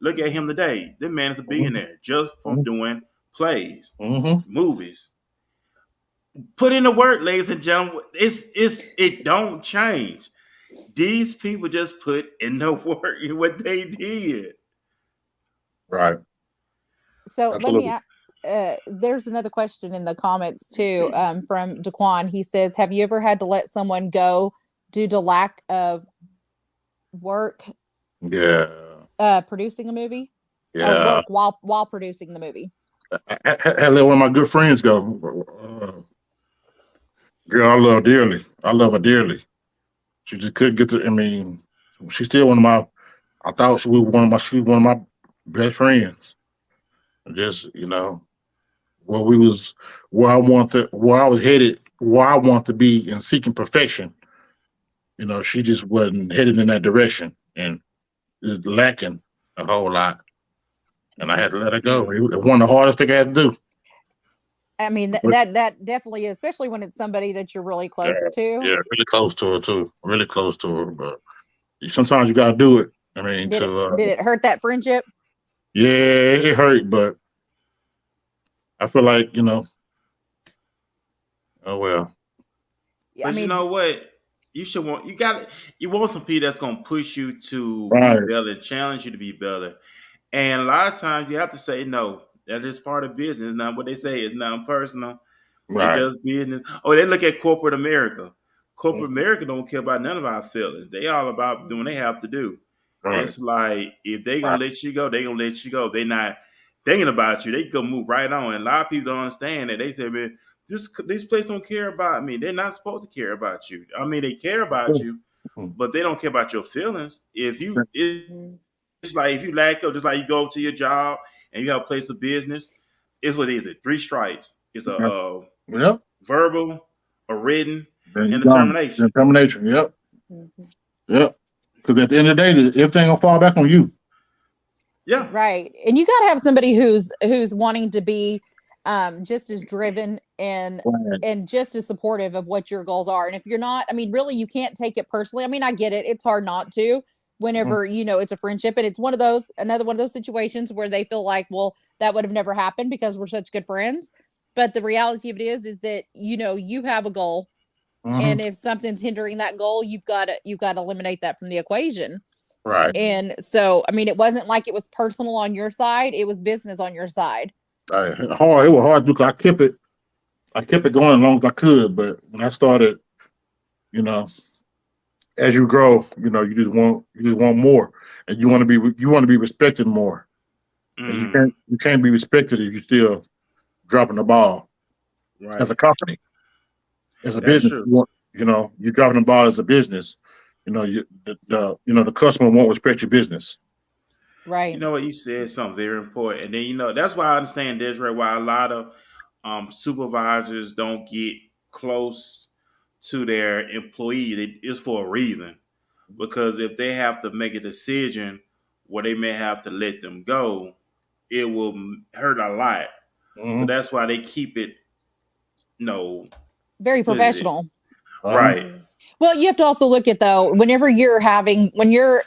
Look at him today. That man is a billionaire just from doing plays, movies. Put in the work, ladies and gentlemen. It don't change. These people just put in the work in what they did. Right. So Absolutely. Let me there's another question in the comments too, from Daquan. He says, have you ever had to let someone go due to lack of work? Yeah. Producing a movie? Yeah. Work while producing the movie. I let one of my good friends go. Girl, I love her dearly. She just couldn't get to, she's still one of my, I thought she was one of my best friends. Just, where I was headed, where I want to be in seeking perfection. She just wasn't headed in that direction and is lacking a whole lot. And I had to let her go. It was one of the hardest things I had to do. I mean, that definitely is, especially when it's somebody that you're really Yeah, close to. really close to her too. Really close to her, but sometimes you gotta do it. I mean, Did it hurt that friendship? yeah, it hurt, but I feel like oh well. I But you mean, know what? You want some people that's gonna push you to be Right. better, challenge you to be better. And a lot of times you have to say no. That is part of business. Now what they say is not personal. It's Right. just business. Oh, they look at corporate America. Corporate Mhm. America don't care about none of our feelings. They all about doing what they have to do. Right. It's like if they gonna Right. let you go, they gonna let you go. They not thinking about you. They gonna move right on. And a lot of people don't understand that. They say, man, this place don't care about me. They're not supposed to care about you. I mean, they care about you, Mhm. but they don't care about your feelings. Mhm. It's like if you lack up, just like you go to your job and you have a place of business, it's what is it? 3 strikes. It's a Yep. Yep. verbal, a written, Then you and gone. determination. Determination. Yep. Mhm. Yep. Because at the end of the day, everything gonna fall back on you. Yeah, right. And you got to have somebody who's wanting to be just as driven Right. and just as supportive of what your goals are. And if you're not, I mean, really, you can't take it personally. I mean, I get it. It's hard not to Mhm. whenever, it's a friendship. And it's another one of those situations where they feel like, well, that would have never happened because we're such good friends. But the reality of it is that, you have a goal. Mhm. And if something's hindering that goal, you've got to eliminate that from the equation. Right. And so, I mean, it wasn't like it was personal on your side, it was business on your side. Right. Hard. It was hard because I kept it going as long as I could. But when I started, you know, as you grow, you just want more, and you want to be respected more, and mm, you can't be respected if you're still dropping the ball as a right. company, as a That's business. true. You're dropping the ball as a business. The customer won't respect your business. You Right. know what you said something very important, and then that's why I understand Desiree why a lot of supervisors don't get close to their employee. It's for a reason because if they have to make a decision where they may have to let them go, it will hurt a lot. So Mm-hmm. that's why they keep it. No, Very what is it? professional. Uh-huh. Right. Mhm. Well, you have to also look at, though, when you're,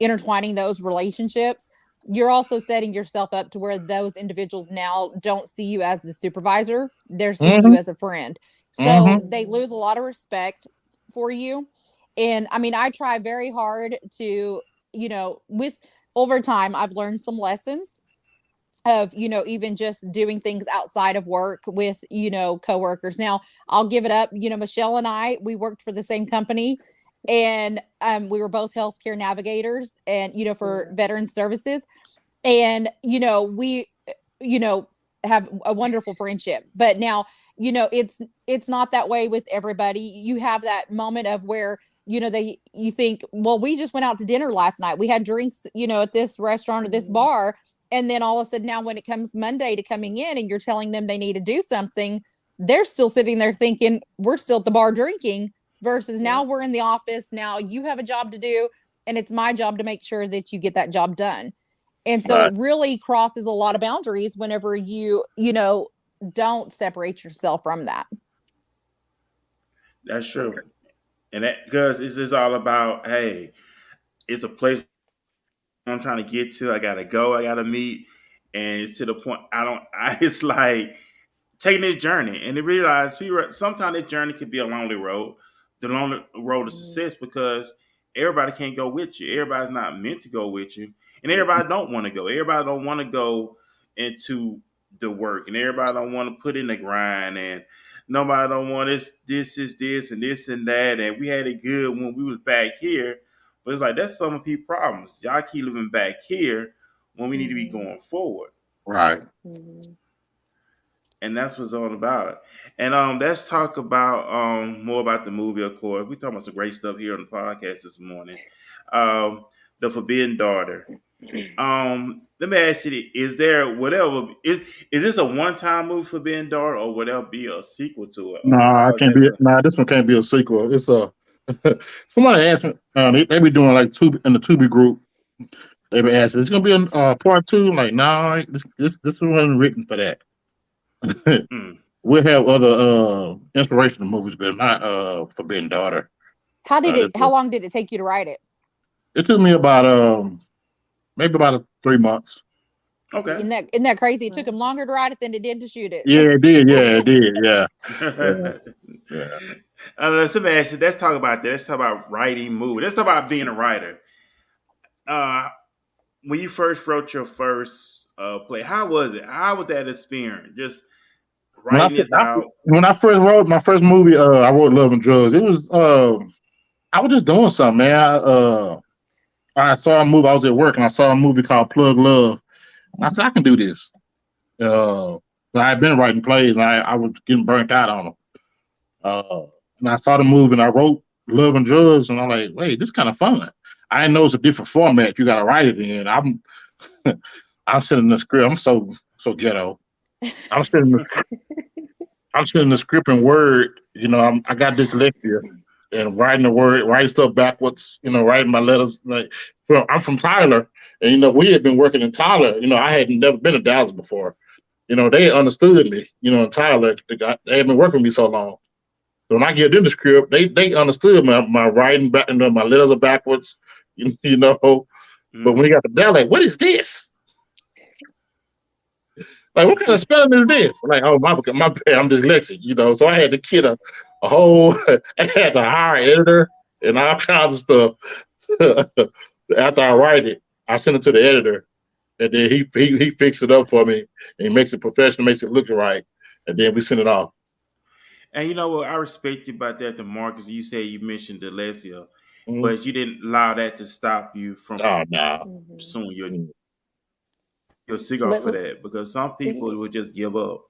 intertwining those relationships, you're also setting yourself up to where those individuals now don't see you as the supervisor. They're seeing you Mm-hmm. as a friend. Mm-hmm. So they lose a lot of respect for you. And I mean, I try very hard to, with over time, I've learned some lessons of, even just doing things outside of work with, coworkers. Now, I'll give it up. Michelle and I, we worked for the same company, and we were both healthcare navigators and, for Yeah. veteran services. And, we, you know, have a wonderful friendship. But now, it's not that way with everybody. You have that moment of where, you think, well, we just went out to dinner last night. We had drinks, at this restaurant or this Mhm. bar. And then all of a sudden, now when it comes Monday to coming in and you're telling them they need to do something, they're still sitting there thinking, we're still at the bar drinking, versus Yeah. now we're in the office. Now you have a job to do, and it's my job to make sure that you get that job done. And so Right. it really crosses a lot of boundaries whenever don't separate yourself from that. That's true. And that because it's just all about, hey, it's a place I'm trying to get to. I gotta go. I gotta meet, and it's to the point I don't. It's like taking this journey and to realize people sometimes this journey could be a lonely road, the lonely road to Mhm. success because everybody can't go with you. Everybody's not meant to go with you, and everybody don't want to go. Everybody don't want to go into the work, and everybody don't want to put in the grind, and nobody don't want this is this and this and that. And we had it good when we was back here, but it's like that's some of people's problems. Y'all keep living back here when we need to be Mhm. going forward. Right. Mhm. And that's what's all about. And let's talk about more about the movie. Of course, we talking about some great stuff here on the podcast this morning. The Forbidden Daughter. Let me ask you: is there whatever is this a one time movie, Forbidden Daughter, or would there be a sequel to it? Nah, I How is can't that be. going? Nah, this one can't be a sequel. It's a. Somebody asked me. They be doing like Tubi in the Tubi group. They be asking, "It's gonna be a part two?" I'm like, nah, this one wasn't written for that. Mm. We'll have other inspirational movies, but not Forbidden Daughter. How long did it take you to write it? It took me about maybe about 3 months. Okay. Isn't that crazy? It took him longer to write it than it did to shoot it. Yeah, it did. Yeah, it did. Yeah. Yeah. Let's talk about that. Let's talk about writing movies. Let's talk about being a writer. When you first wrote your first play, how was it? How was that experience? Just writing this out. When I first wrote my first movie, I wrote Love and Drugs. It was I was just doing something, man. I saw a movie. I was at work and I saw a movie called Plug Love. And I said, I can do this. I had been writing plays and I was getting burnt out on them. And I saw the movie and I wrote Love and Drugs, and I'm like, wait, this is kind of fun. I didn't know it's a different format you got to write it in. I'm sitting in the script. I'm so ghetto. I'm sitting in the script in Word. You know, I got dyslexia and writing stuff backwards. You know, writing my letters I'm from Tyler, and you know we had been working in Tyler. You know, I had never been to Dallas before. You know, they understood me. You know, in Tyler, they had been working with me so long. So when I get in the script, they understood my writing back, and my letters are backwards. You know, but when we got to Dallas, like, what is this? Like, what kind of spelling is this? Like, oh, my bad, I'm dyslexic, you know. So I had to get a whole, I had to hire an editor and all kinds of stuff. After I write it, I send it to the editor, and then he fixes it up for me, and he makes it professional, makes it look right, and then we send it off. And you know what? I respect you about that, DeMarcus. You said you mentioned dyslexia, but you didn't allow that to stop you from pursuing your cigar for that, because some people would just give up.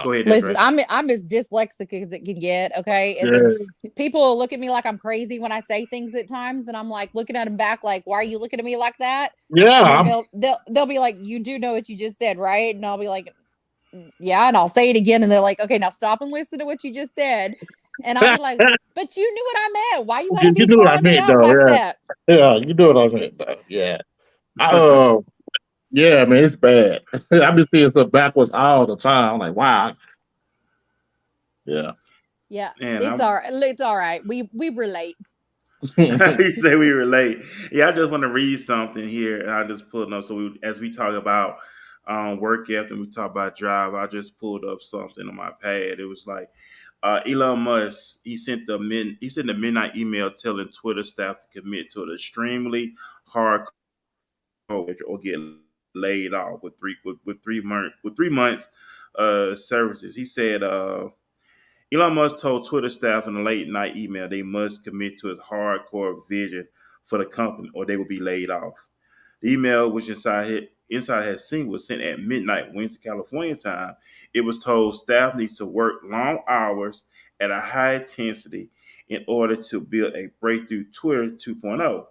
Go ahead. Listen, I'm as dyslexic as it can get. Okay, and then people will look at me like I'm crazy when I say things at times, and I'm like looking at them back, like, "Why are you looking at me like that?" Yeah, and they'll be like, "You do know what you just said, right?" And I'll be like, "Yeah," and I'll say it again, and they're like, "Okay, now stop and listen to what you just said." And I'll be like, "But you knew what I meant. Why you gotta be calling me out like that?" Yeah, you knew what I meant, though. Yeah. Yeah, man, it's bad. I've been seeing stuff backwards all the time. I'm like, wow. Yeah. Yeah, it's all right. It's all right. We relate. You say we relate. Yeah, I just want to read something here, and I just pulled it up. So as we talk about work ethic, we talk about drive. I just pulled up something on my pad. It was like Elon Musk. He sent the midnight email telling Twitter staff to commit to an extremely hard or get laid off with 3 months services. He said Elon Musk told Twitter staff in a late night email they must commit to his hardcore vision for the company or they will be laid off. The email, which Inside has seen, was sent at midnight Wednesday, California time. It was told staff needs to work long hours at a high intensity in order to build a breakthrough Twitter 2.0.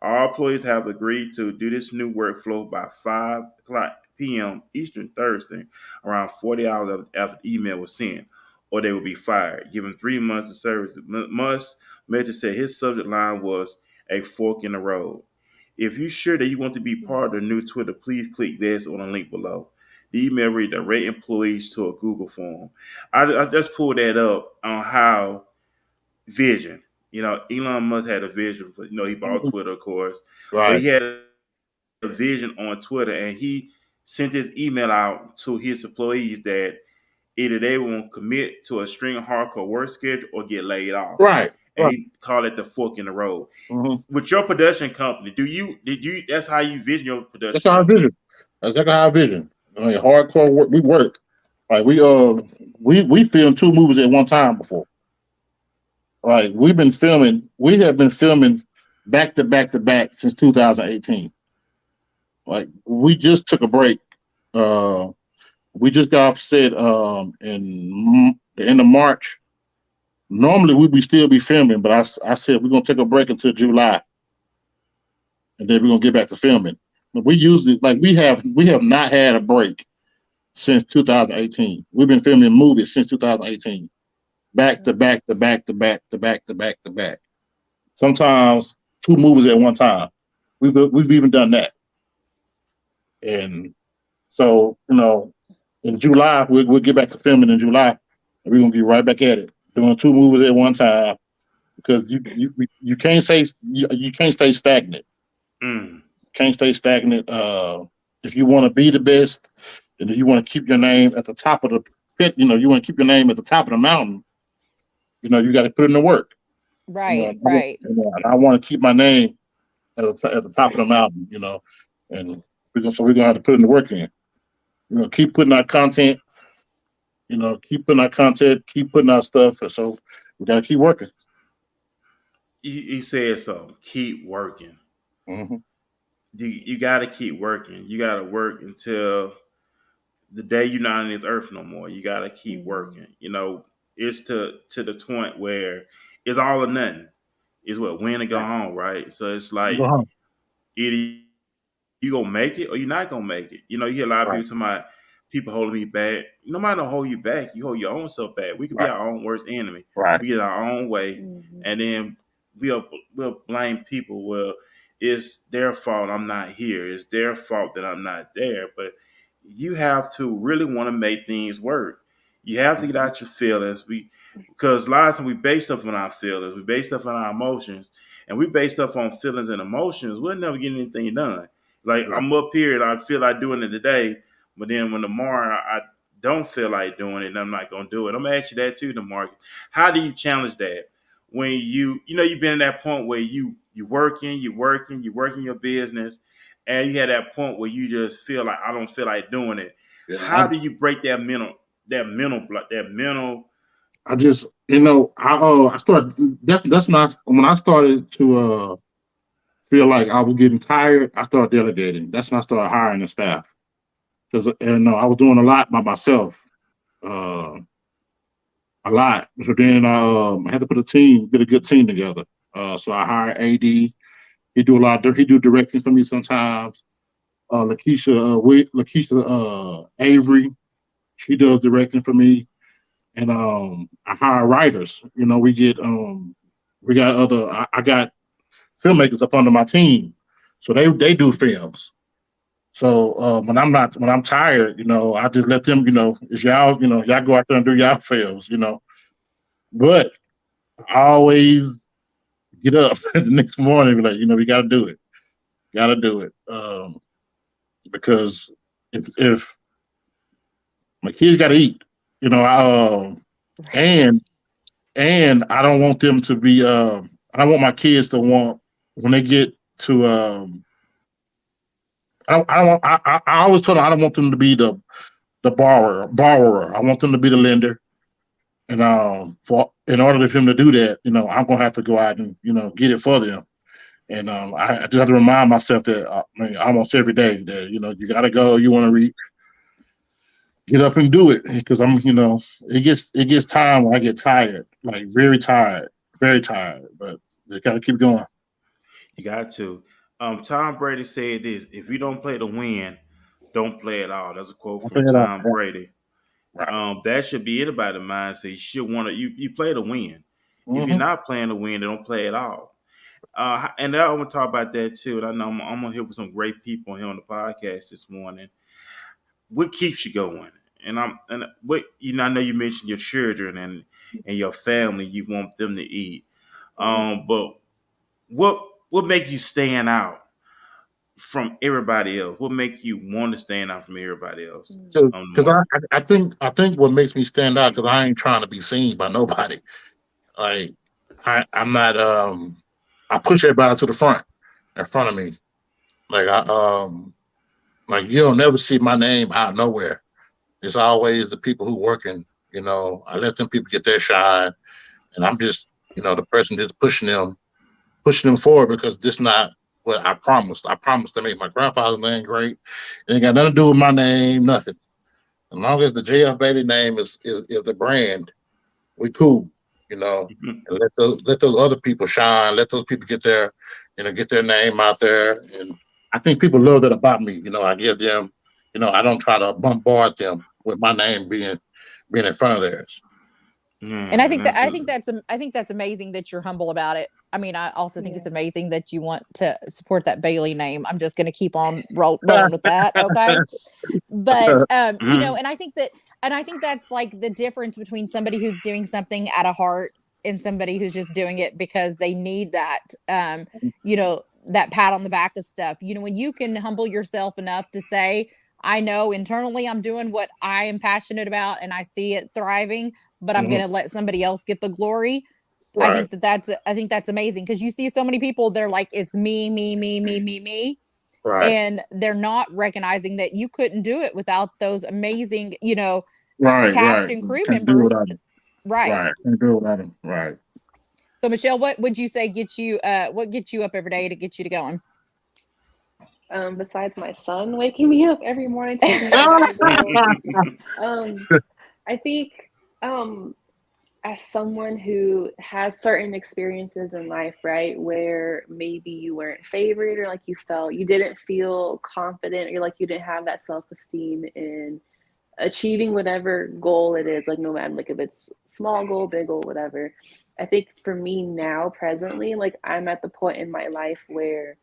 All employees have agreed to do this new workflow by 5 p.m. Eastern Thursday, around 40 hours after the email was sent, or they will be fired. Given 3 months of service, Musk said his subject line was a fork in the road. If you're sure that you want to be part of the new Twitter, please click this on the link below. The email read direct employees to a Google form. I just pulled that up on how vision. You know, Elon Musk had a vision for, he bought Twitter, of course. Right. But he had a vision on Twitter, and he sent this email out to his employees that either they won't commit to a string of hardcore work schedule or get laid off. Right. And he called it the fork in the road. Mm-hmm. With your production company, that's how you vision your production? That's how I vision. That's exactly how I vision. I mean, hardcore work. We work. Like we filmed 2 movies at one time before. Like we have been filming back to back to back since 2018. Like we just took a break. We just got off set in the end of March. Normally we'd still be filming, but I said we're gonna take a break until July, and then we're gonna get back to filming. But we usually we have not had a break since 2018. We've been filming movies since 2018. Back to back to back to back to back to back to back. Sometimes 2 movies at one time. We've even done that. And so, in July, we'll get back to filming in July, and we're gonna get right back at it, doing 2 movies at one time. Because you can't say you can't stay stagnant. Mm. Can't stay stagnant. If you want to be the best, and if you want to keep your name at the top of the pit, you want to keep your name at the top of the mountain. You got to put in the work. Right, right. And I want to keep my name at the top of the mountain. And we're gonna have to put in the work in. Keep putting out content. Keep putting out content. Keep putting out stuff. And so we got to keep working. You said so. Keep working. Mm-hmm. You got to keep working. You got to work until the day you're not on this earth no more. You got to keep working. It's to the point where it's all or nothing. It's what win or go home, right? So it's like either you gonna make it or you're not gonna make it. You hear a lot of people talking about people holding me back. Nobody don't hold you back. You hold your own self back. We could be our own worst enemy. Right. We get our own way, and then we'll blame people. Well, it's their fault I'm not here. It's their fault that I'm not there. But you have to really want to make things work. You have to get out your feelings. Because a lot of times we base stuff on our feelings. We base stuff on our emotions. And we base stuff on feelings and emotions. We'll never get anything done. Like, I'm up here and I feel like doing it today. But then when tomorrow I don't feel like doing it, and I'm not going to do it. I'm going to ask you that too, DeMarcus. How do you challenge that? When you've been at that point where you're working your business, and you had that point where you just feel like, I don't feel like doing it. Yeah. How do you break that mental block, that mental? I just, I started, that's when I started to feel like I was getting tired, I started delegating. That's when I started hiring the staff. Because I was doing a lot by myself, a lot. So then I had to get a good team together. So I hired AD. He do directing for me sometimes. Lakeisha Avery, she does directing for me. And I hire writers. I got filmmakers up under my team, so they do films. So when I'm tired, I just let them, it's y'all, y'all go out there and do y'all films, But I always get up the next morning and be like, we got to do it. Because if my kids got to eat, and I don't want them to be, I don't want my kids to want, when they get to, I always tell them I don't want them to be the borrower. I want them to be the lender. And in order for them to do that, I'm gonna have to go out and get it for them. And I just have to remind myself that almost every day that you gotta go. You want to reach, get up and do it, because it gets time when I get tired, like very tired, but you gotta keep going. You got to. Tom Brady said this: "If you don't play to win, don't play at all." That's a quote from Tom Brady. Right. That should be anybody's mindset. You should want to. You play to win. Mm-hmm. If you're not playing to win, then don't play at all. And I want to talk about that too. And I know I'm gonna hear with some great people here on the podcast this morning. What keeps you going? And I know you mentioned your children and your family. You want them to eat. But what makes you stand out from everybody else? What makes you want to stand out from everybody else? Because I think what makes me stand out, because I ain't trying to be seen by nobody. Like I'm not. I push everybody to the front, in front of me. Like like you'll never see my name out of nowhere. It's always the people who working. I let them people get their shine, and I'm just the person that's pushing them forward, because this not what I promised. I promised to make my grandfather's name great. It ain't got nothing to do with my name, nothing. As long as the JF Bailey name is the brand, we cool, Mm-hmm. And let those other people shine. Let those people get their name out there. And I think people love that about me. I give them, I don't try to bombard them with my name being in front of theirs. And I think that absolutely. I think that's amazing that you're humble about it. I mean, I also think it's Yeah. amazing that you want to support that Bailey name. I'm just going to keep on rolling with that, okay? But you know, Mhm. and I think that's like the difference between somebody who's doing something out of heart and somebody who's just doing it because they need that you know, that pat on the back of stuff. You know, when you can humble yourself enough to say, I know internally I'm doing what I am passionate about and I see it thriving, but I'm going Mhm. to let somebody else get the glory. Right. I think that's amazing because you see so many people they're like it's me me me me me me Right. and they're not recognizing that you couldn't do it without those amazing, you know, Right. cast Right. and crew Can't do members. without them. Right. Right. Can't do without them. Right. So Michelle, what would you say gets you what gets you up every day to get you to going? Besides my son waking me up every morning, taking me out the door, um, I think um, as someone who has certain experiences in life, right, where maybe you weren't favored or like you didn't feel confident or like you didn't have that self-esteem in achieving whatever goal it is, like no matter like if it's small goal, big goal, whatever. I think for me now, presently, like I'm at the point in my life where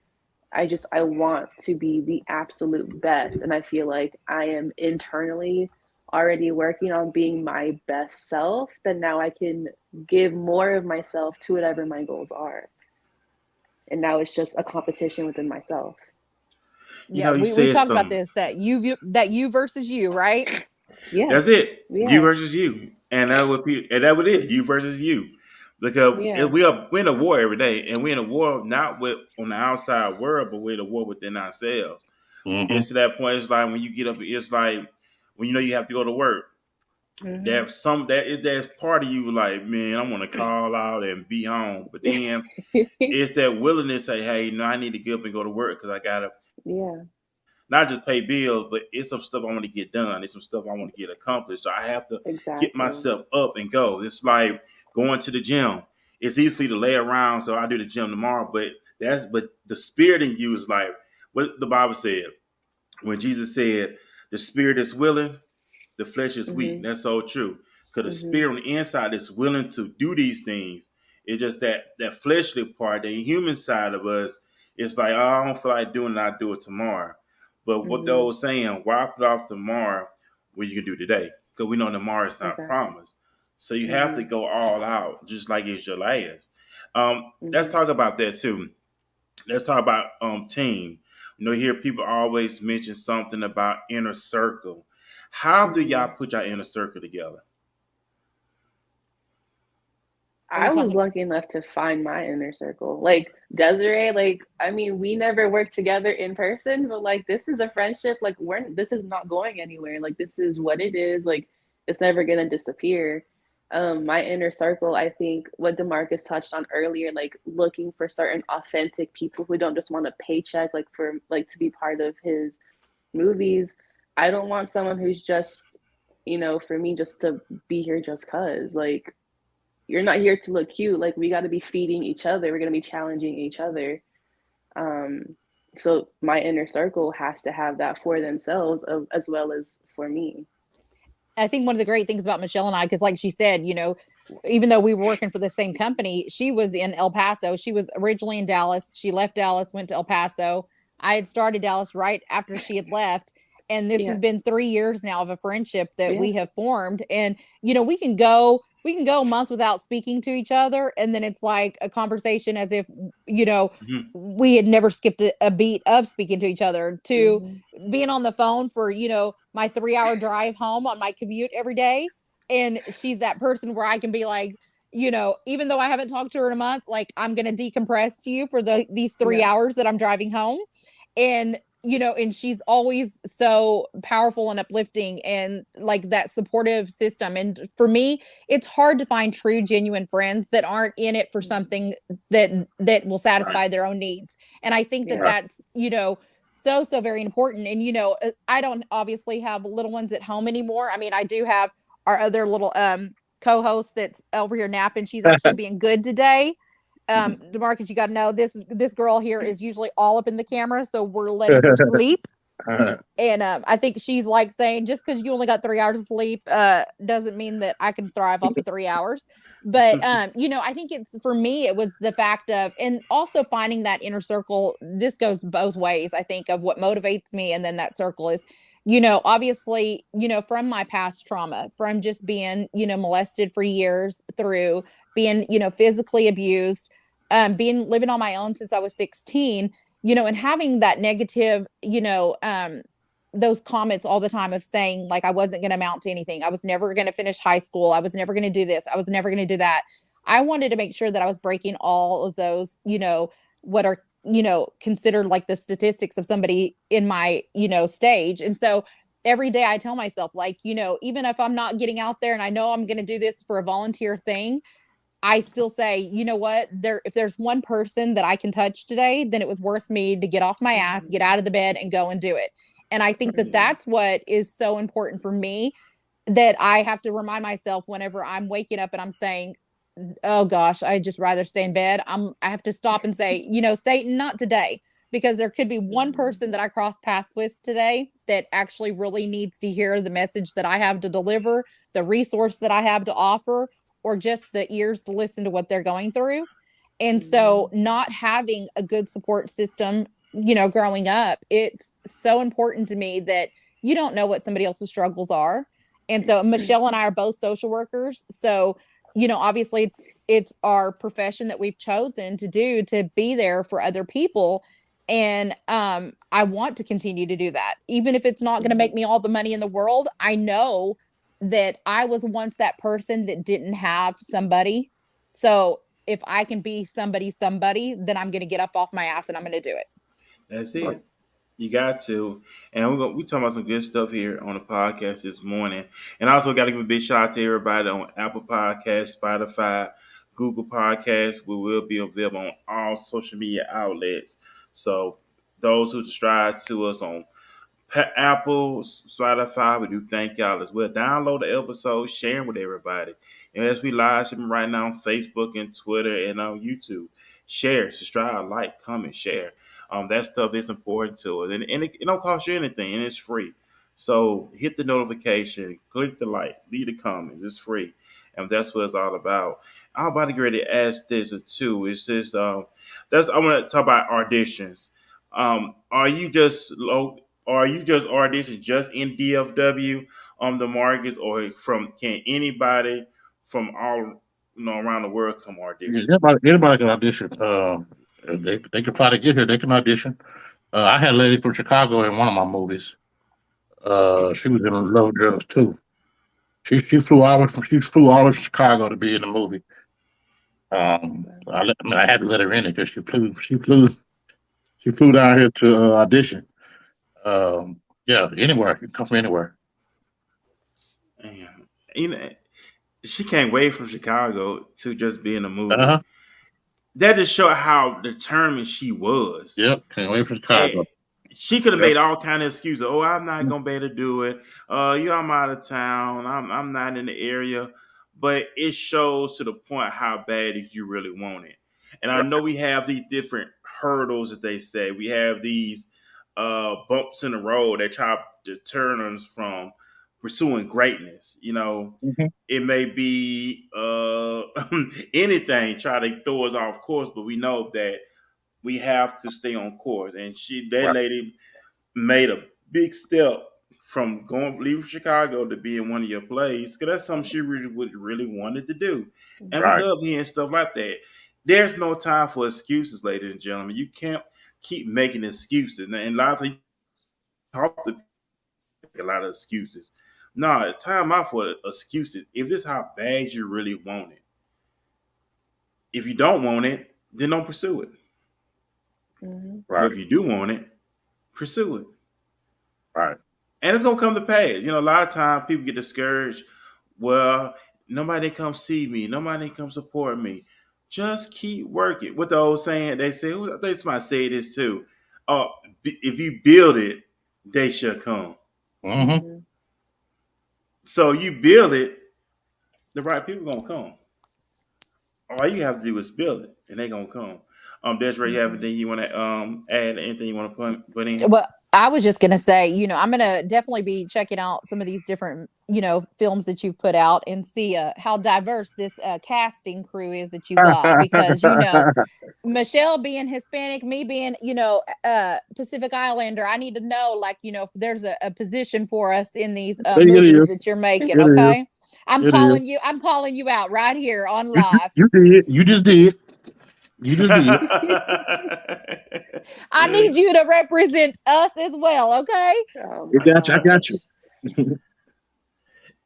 I want to be the absolute best. And I feel like I am internally already working on being my best self. Then now I can give more of myself to whatever my goals are. And now it's just a competition within myself. Yeah, You we said talked about something. this that you versus you, right? Yeah. That's it. You Yeah. versus you, and that what it is. You versus you, because Yeah. we're in a war every day, and we're in a war not with on the outside world, but we're in a war within ourselves. Mm-hmm. It's to that point. It's like when you get up. It's like when you know you have to go to work. Mm-hmm. That's part of you like, man, I want to call out and be home, but then it's that willingness to say, hey, no, I need to get up and go to work because I gotta Yeah. not just pay bills, but it's some stuff I want to get done. It's some stuff I want to get accomplished. So I have to get Exactly. myself up and go. It's like going to the gym. It's easy for you to lay around, so I do the gym tomorrow. But the spirit in you is like what the Bible said when Jesus said, "The spirit is willing, the flesh is weak." Mm-hmm. That's so true. Because the Mm-hmm. spirit on the inside is willing to do these things. It's just that fleshly part, the human side of us, it's like, oh, I don't feel like doing it, I'll do it tomorrow. But what the Mm-hmm. old saying, why put off tomorrow when you can do today? Because we know tomorrow is not Exactly. promised. So you have Mm-hmm. to go all out, just like it's your last. Let's Mm-hmm. talk about that too. Let's talk about team. Hear people always mention something about inner circle. How do Mm-hmm. y'all put your inner circle together? Are you I was talking lucky enough to find my inner circle. Like Desiree, like I mean, we never worked together in person, but like this is a friendship. Like this is not going anywhere. Like this is what it is. Like it's never gonna disappear. My inner circle, I think what DeMarcus touched on earlier, like looking for certain authentic people who don't just want a paycheck, like for like to be part of his movies. I don't want someone who's just, for me just to be here just cause. Like you're not here to look cute. Like we got to be feeding each other. We're going to be challenging each other. Um, so my inner circle has to have that for themselves as well as for me. I think one of the great things about Michelle and I, because like she said, you know, even though we were working for the same company, she was in El Paso. She was originally in Dallas. She left Dallas, went to El Paso. I had started Dallas right after she had left. And this has Yeah. been 3 years now of a friendship that Yeah. we have formed. And, you know, we can go months without speaking to each other. And then it's like a conversation as if, you know, Mhm. we had never skipped a beat of speaking to each other, to Mm-hmm. being on the phone for, you know, my 3 hour drive home on my commute every day. And she's that person where I can be like, you know, even though I haven't talked to her in a month, like I'm going to decompress to you for these three Yeah. hours that I'm driving home. And, you know, and she's always so powerful and uplifting and like that supportive system. And for me, it's hard to find true, genuine friends that aren't in it for Mm-hmm. something that will Right. satisfy their own needs. And I think that Yeah. Right. that's, you know, so very important. And you know, I don't obviously have little ones at home anymore. I mean, I do have our other little co-host that's over here napping. She's actually being good today. DeMarcus, you got to know this girl here is usually all up in the camera, so we're letting her sleep. And I think she's like saying, just because you only got 3 hours of sleep doesn't mean that I can thrive off of 3 hours. But I think it's, for me, it was the fact of, and also finding that inner circle. This goes both ways, I think, of what motivates me. And then that circle is, obviously, from my past trauma, from just being, molested for years, through being, physically abused, living on my own since I was 16, and having that negative, those comments all the time of saying, like, I wasn't going to amount to anything. I was never going to finish high school. I was never going to do this. I was never going to do that. I wanted to make sure that I was breaking all of those, what are, considered like the statistics of somebody in my, stage. And so every day I tell myself, like, even if I'm not getting out there and I know I'm going to do this for a volunteer thing, I still say, you know what, if there's one person that I can touch today, then it was worth me to get off my ass, get out of the bed and go and do it. And I think that that's what is so important for me, that I have to remind myself whenever I'm waking up and I'm saying, oh gosh, I'd just rather stay in bed. I have to stop and say, Satan, not today, because there could be one person that I cross paths with today that actually really needs to hear the message that I have to deliver, the resource that I have to offer, or just the ears to listen to what they're going through. And so not having a good support system, growing up, it's so important to me that you don't know what somebody else's struggles are. And so Michelle and I are both social workers. So, obviously it's our profession that we've chosen to do, to be there for other people. And I want to continue to do that. Even if it's not going to make me all the money in the world, I know that I was once that person that didn't have somebody. So if I can be somebody, then I'm going to get up off my ass and I'm going to do it. That's it. You got to. And we talking about some good stuff here on the podcast this morning. And I also got to give a big shout out to everybody on Apple Podcasts, Spotify, Google Podcasts. We will be available on all social media outlets. So those who subscribe to us on Apple, Spotify, we do thank y'all as well. Download the episode, share them with everybody. And as we live streaming right now on Facebook and Twitter and on YouTube, share, subscribe, like, comment, share. That stuff is important to us, and it don't cost you anything, and it's free. So hit the notification, click the like, leave the comments. It's free, and that's what it's all about. I'm about to get ready to ask this too. It's just that's I want to talk about auditions. Are you just auditions just in DFW the markets, or can anybody from all around the world come audition? Anybody can audition. They can try to get here. They can audition. I had a lady from Chicago in one of my movies. She was in Love Drugs too. She flew all the way from Chicago to be in the movie. I had to let her in it because she flew down here to audition. Anywhere. You can come from anywhere. And, she came way from Chicago to just be in a movie. Uh-huh. That just showed how determined she was. Yep, came away from Chicago. And she could have made all kind of excuses. Oh, I'm not gonna be able to do it. I'm out of town. I'm not in the area. But it shows to the point how bad you really want it. And I know we have these different hurdles, as they say. We have these bumps in the road that try to turn us from pursuing greatness. It may be anything try to throw us off course, but we know that we have to stay on course. And lady made a big step from leaving Chicago to be in one of your plays, because that's something she really wanted to do. And we love hearing stuff like that. There's no time for excuses, ladies and gentlemen. You can't keep making excuses. And a lot of people talk to a lot of excuses. No, it's time out for excuses. If it's how bad you really want it. If you don't want it, then don't pursue it. Right. But if you do want it, pursue it. Right. And it's gonna come to pass. A lot of times people get discouraged. Well, nobody come see me. Nobody come support me. Just keep working. What the old saying they say, I think somebody say this too. If you build it, they shall come. Mm-hmm. So you build it, the right people gonna come. All you have to do is build it, and they gonna come. Desiree, you have anything you want to add? Anything you want to put in? Well, I was just gonna say, I'm gonna definitely be checking out some of these different, films that you've put out and see how diverse this casting crew is that you got because Michelle being Hispanic, me being, Pacific Islander, I need to know, like, if there's a position for us in these It movies is. that you're making. It is. Okay, I'm It is. calling you. I'm calling you out right here on You, live. you did. You just did. You just did. I need you to represent us as well. Okay. Oh I my got you. I got gosh. you.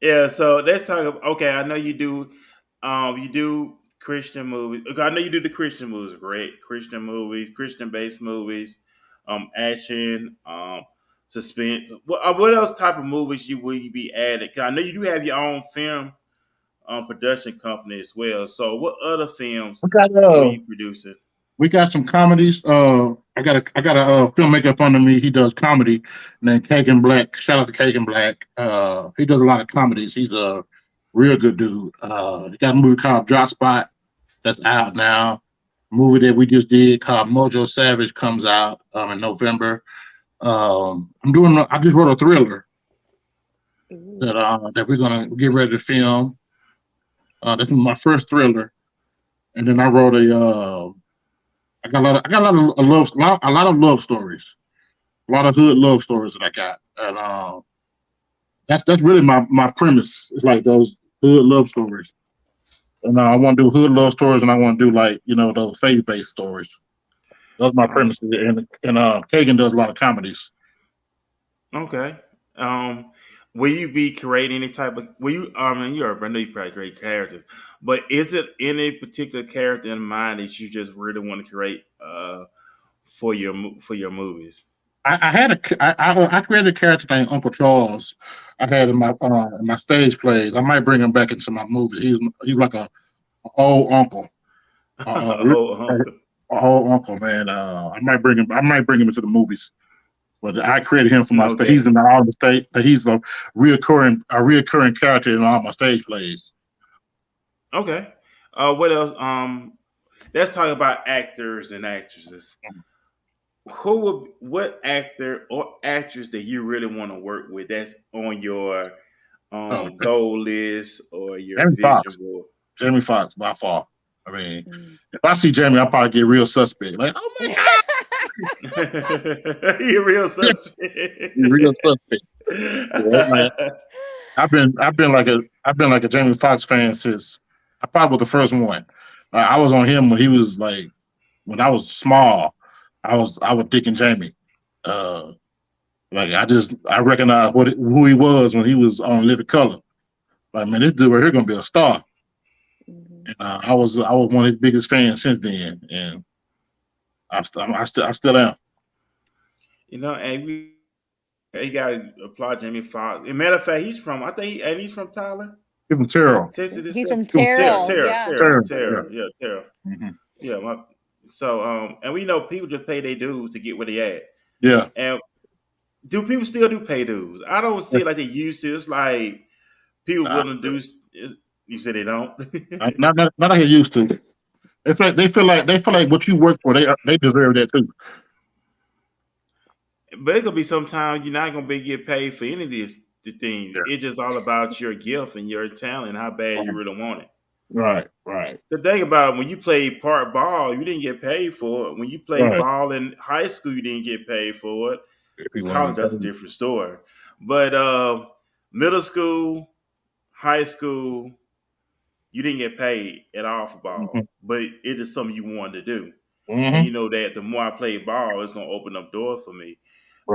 Yeah, so let's talk about, okay, I know you do Christian movies. Okay, I know you do the Christian movies, great. Christian movies, Christian based movies, action, suspense. What else type of movies will you be adding? 'Cause I know you do have your own film production company as well. So what other films We got were you producing? we got some comedies. I got a filmmaker up under me. He does comedy named Kagan Black. Shout out to Kagan Black. He does a lot of comedies. He's a real good dude. He got a movie called Drop Spot that's out now. Movie that we just did called Mojo Savage comes out in November. I just wrote a thriller Ooh. that we're gonna get ready to film. This is my first thriller, and then I wrote I got a lot of love stories, a lot of hood love stories that I got, and that's really my premise. It's like those hood love stories, and I want to do hood love stories, and I want to do like those faith based stories. Those are my Um, premises, and Kagan does a lot of comedies. okay. Um, will you be creating any type of? Will you? I mean, I know you probably create characters, but is it any particular character in mind that you just really want to create for your movies? I created a character named Uncle Charles. I had in my stage plays. I might bring him back into my movie. He's like a old uncle, Oh, a whole uncle man. I might bring him. I might bring him into the movies. But I created him for my stage. He's okay, in all the stage. He's a reoccurring character in all my stage plays. okay. What else? Let's talk about actors and actresses. What actor or actress that you really want to work with that's on your Oh, goal list or your Jamie vision Foxx. board? Jamie Foxx by far. I mean, Mm. if I see Jamie, I'll probably get real suspect. Like, oh my god, You're real you're suspect. real suspect. Yeah, man. I've been like a Jamie Foxx fan since I probably was the first one. I was on him when he was like when I was small. I was digging Jamie. Uh, I recognized who he was when he was on Living Color. Like man, this dude right here gonna be a star. Mhm. And I was one of his biggest fans since then, and I still am. And you gotta applaud Jamie Foxx. As a matter of fact, he's from Tyler, Give him Terrell. Texas. He's Itself. from Give him Terrell. Yeah. Terrell. Yeah. Yeah, Terrell. hmm Yeah, so and we know people just pay their dues to get where they at. Yeah. And do people still do pay dues? I don't see it like they used to. It's like people Uh, willing to do. You said they don't. not like he used to. They feel like what you work for, they deserve that too. But it could be sometimes you're not gonna be get paid for any of these the things. Yeah. It's just all about your gift and your talent, how bad you really want it. Right. Right. The thing about it, when you played part ball, you didn't get paid for it. When you played Right. ball in high school, you didn't get paid for it. If he College, wanted that's a to. different story. But middle school, high school, you didn't get paid at all for hmm ball. But it is something you wanted to do. And hmm you know that the more I play ball, it's gonna open up doors for me.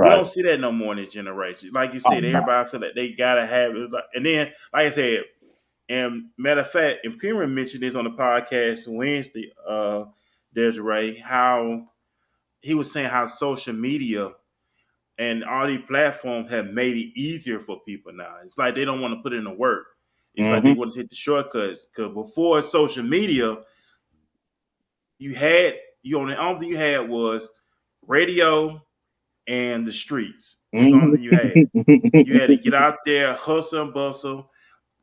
We Right. don't see that no more in this generation. Like you Oh said, no. everybody feel like they gotta have it. And then, like I said, and matter of fact, Imperial mentioned this on the podcast Wednesday, Desiree, how he was saying how social media and all these platforms have made it easier for people now. It's like they don't want to put in the work. It's like they hmm want to hit the shortcuts. Because before social media, the only thing you had was radio and the streets. That's the only thing you had. You had to get out there, hustle and bustle.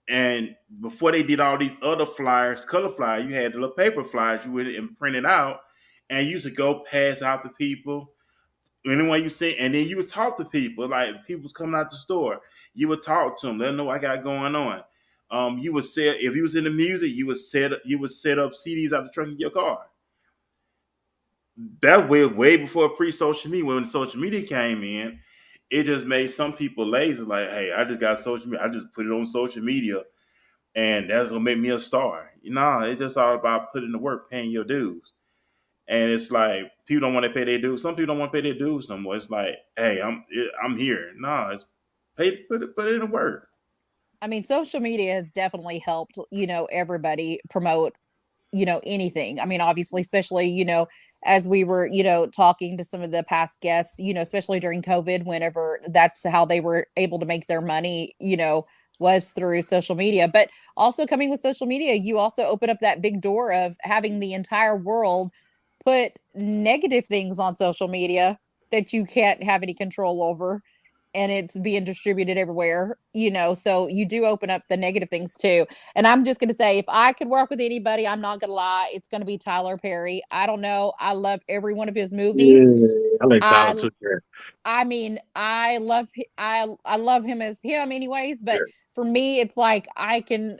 And before they did all these other flyers, color flyers, you had the little paper flyers you would and print it out, and you used to go pass out to people. anyone you see, and then you would talk to people, like people's coming out the store. You would talk to them, let them know what I got going on. You would set if you was into music, you would set up CDs out the trunk of your car. That way before pre-social media. When social media came in, it just made some people lazy. Like, hey, I just got social media. I just put it on social media, and that's gonna make me a star. It's just all about putting the work, paying your dues. And it's like people don't want to pay their dues. Some people don't want to pay their dues no more. It's like, hey, I'm here. No, it's put it in the work. I mean, social media has definitely helped, everybody promote, anything. I mean, obviously, especially, as we were, talking to some of the past guests, especially during COVID, whenever that's how they were able to make their money, was through social media. But also coming with social media, you also open up that big door of having the entire world put negative things on social media that you can't have any control over, and it's being distributed everywhere, so you do open up the negative things too. And I'm just going to say, if I could work with anybody, I'm not going to lie, it's going to be Tyler Perry. I don't know, I love every one of his movies. Yeah, I like I Tyler too. Yeah. I mean, I love him as him anyways, but Yeah. for me it's like I feel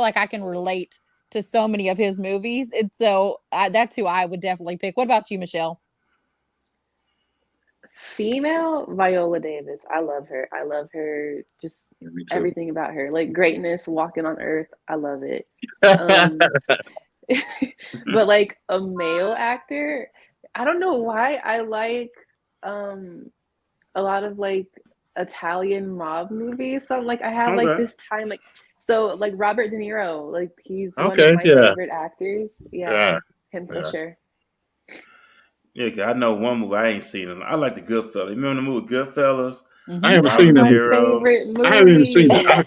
like I can relate to so many of his movies, and so that's who I would definitely pick. What about you, Michelle? Female, Viola Davis. I love her. I love her. Just Me too. everything about her, like greatness, walking on earth. I love it. Um, but like a male actor, I don't know why I like a lot of like Italian mob movies. So like I have like Okay. this time like so like Robert De Niro, like he's one Okay, of my yeah. favorite actors. Yeah, Yeah. him for Yeah. sure. Yeah, 'cause I know one movie I ain't seen. I like the Goodfellas. You remember the movie Goodfellas? I haven't That's seen that Robert De my movie. Niro. favorite I haven't even seen it. movie. I've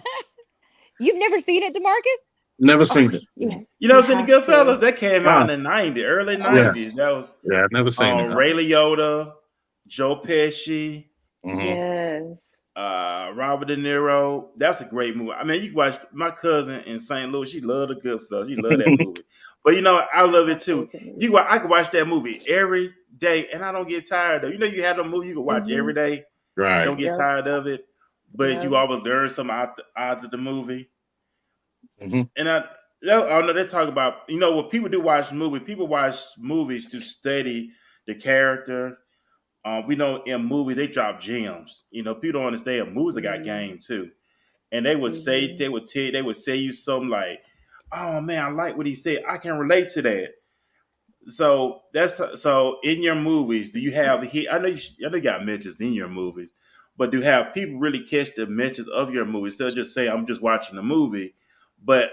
You've never seen it, DeMarcus? never Oh, seen it. you You know, you seen the have to. Goodfellas? That came out Ah, in the early Oh, yeah. 90s. That was Yeah, I've never seen it. Ray Liotta, Joe Pesci, Mm-hmm. yes. Robert De Niro. That's a great movie. I mean, you can watch my cousin in St. Louis. She loved the Goodfellas. She loved that movie. But I love it too. Absolutely amazing. I could watch that movie every day, and I don't get tired of it. You have a movie you can watch every day. Right. Don't get Yep. tired of it, but you Yep. always learn something out of the movie. Mm-hmm. And I know they talk about when people do watch movies. People watch movies to study the character. We know in movies they drop gems. People don't understand movies that got Mhm. game too, and they would say Mhm. they would say you something like, "Oh man, I like what he said. I can relate to that." So so in your movies, do you have I know I know you got mentions in your movies, but do have people really catch the mentions of your movies? They'll just say, "I'm just watching the movie," but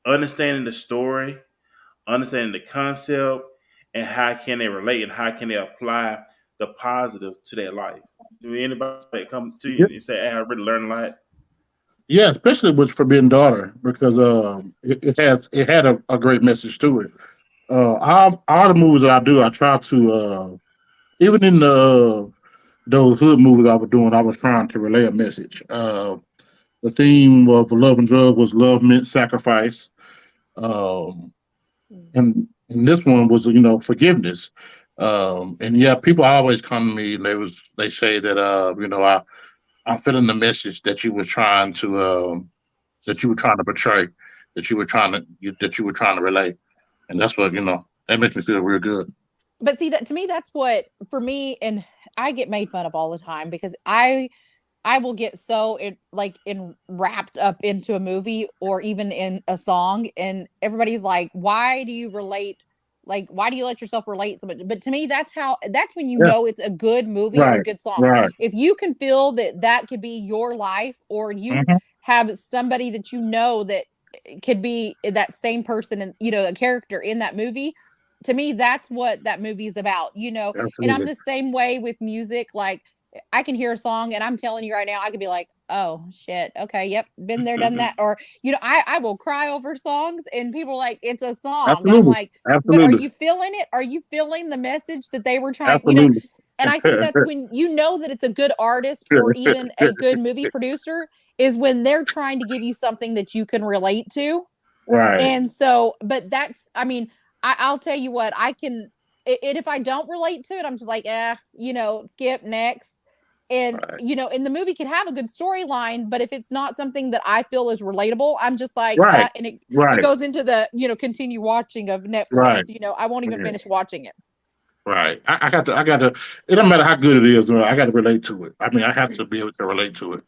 understanding the story, understanding the concept, and how can they relate and how can they apply the positive to their life. Do anybody come to you Yeah, and say, "Hey, I really learned a lot"? yeah, especially with Forbidden Daughter because it had a great message to it. All the movies that I do, I try to even in those hood movies I was doing, I was trying to relay a message. The theme of Love and Drug was love meant sacrifice. Um, and this one was forgiveness. And yeah, people always come to me and they say that I'm feeling the message that you were trying to portray, that you were trying to relay, and that's what that makes me feel real good. But see, that to me, that's what for me, and I get made fun of all the time because I will get so wrapped up into a movie or even in a song, and everybody's like, "Why do you relate? Like, why do you let yourself relate so much?" But to me, that's when you Yeah, know it's a good movie or a right, good song. right. If you can feel that could be your life, or you Hmm. have somebody that that could be that same person and a character in that movie. To me, that's what that movie is about. And I'm Absolutely. the same way with music. Like, I can hear a song and I'm telling you right now, I could be like, oh shit, okay, yep, been there, done that. Or, I will cry over songs and people are like, it's a song. And I'm Absolutely. like, but are Absolutely. you feeling it? Are you feeling the message that they were trying, Absolutely. and I think that's when you know that it's a good artist or even a good movie producer is when they're trying to give you something that you can relate to. Right. And so, but I mean, I'll tell you what, if I don't relate to it, I'm just like, skip next. And, and the movie can have a good storyline, but if it's not something that I feel is relatable, I'm just like, and it goes into the, continue watching of Netflix. Right. I won't even finish watching it. Right. I got to, it don't matter how good it is, I got to relate to it. I mean, I have to be able to relate to it.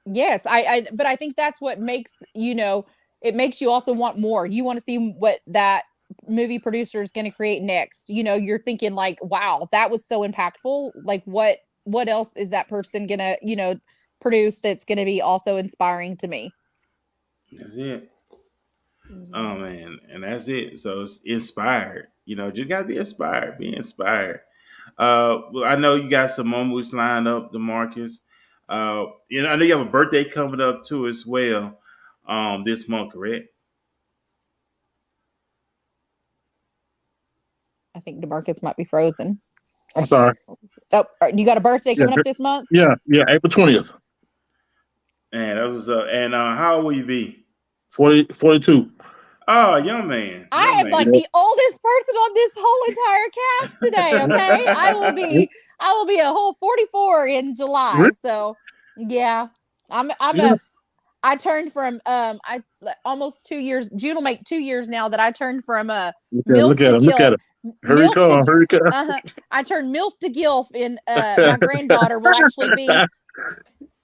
Yes. But I think that's what makes, it makes you also want more. You want to see what that movie producer is going to create next. You're thinking like, wow, that was so impactful. Like what else is that person going to, produce that's going to be also inspiring to me? That's it. Oh man, and that's it. So it's inspired. Just gotta be inspired. Be inspired. Well, I know you got some more movies lined up, DeMarcus. I know you have a birthday coming up too as well. This month, correct? I think DeMarcus might be frozen. I'm sorry. Oh, you got a birthday coming up this month? Yeah, April 20th. And that was and how old will you be? 42. Oh, young man. I am like the oldest person on this whole entire cast today. Okay, I will be a whole 44 in July. So yeah, I turned from I almost 2 years. June will make 2 years now that I turned from look at him. Hurry come. I turned MILF to GILF, and my granddaughter will actually be.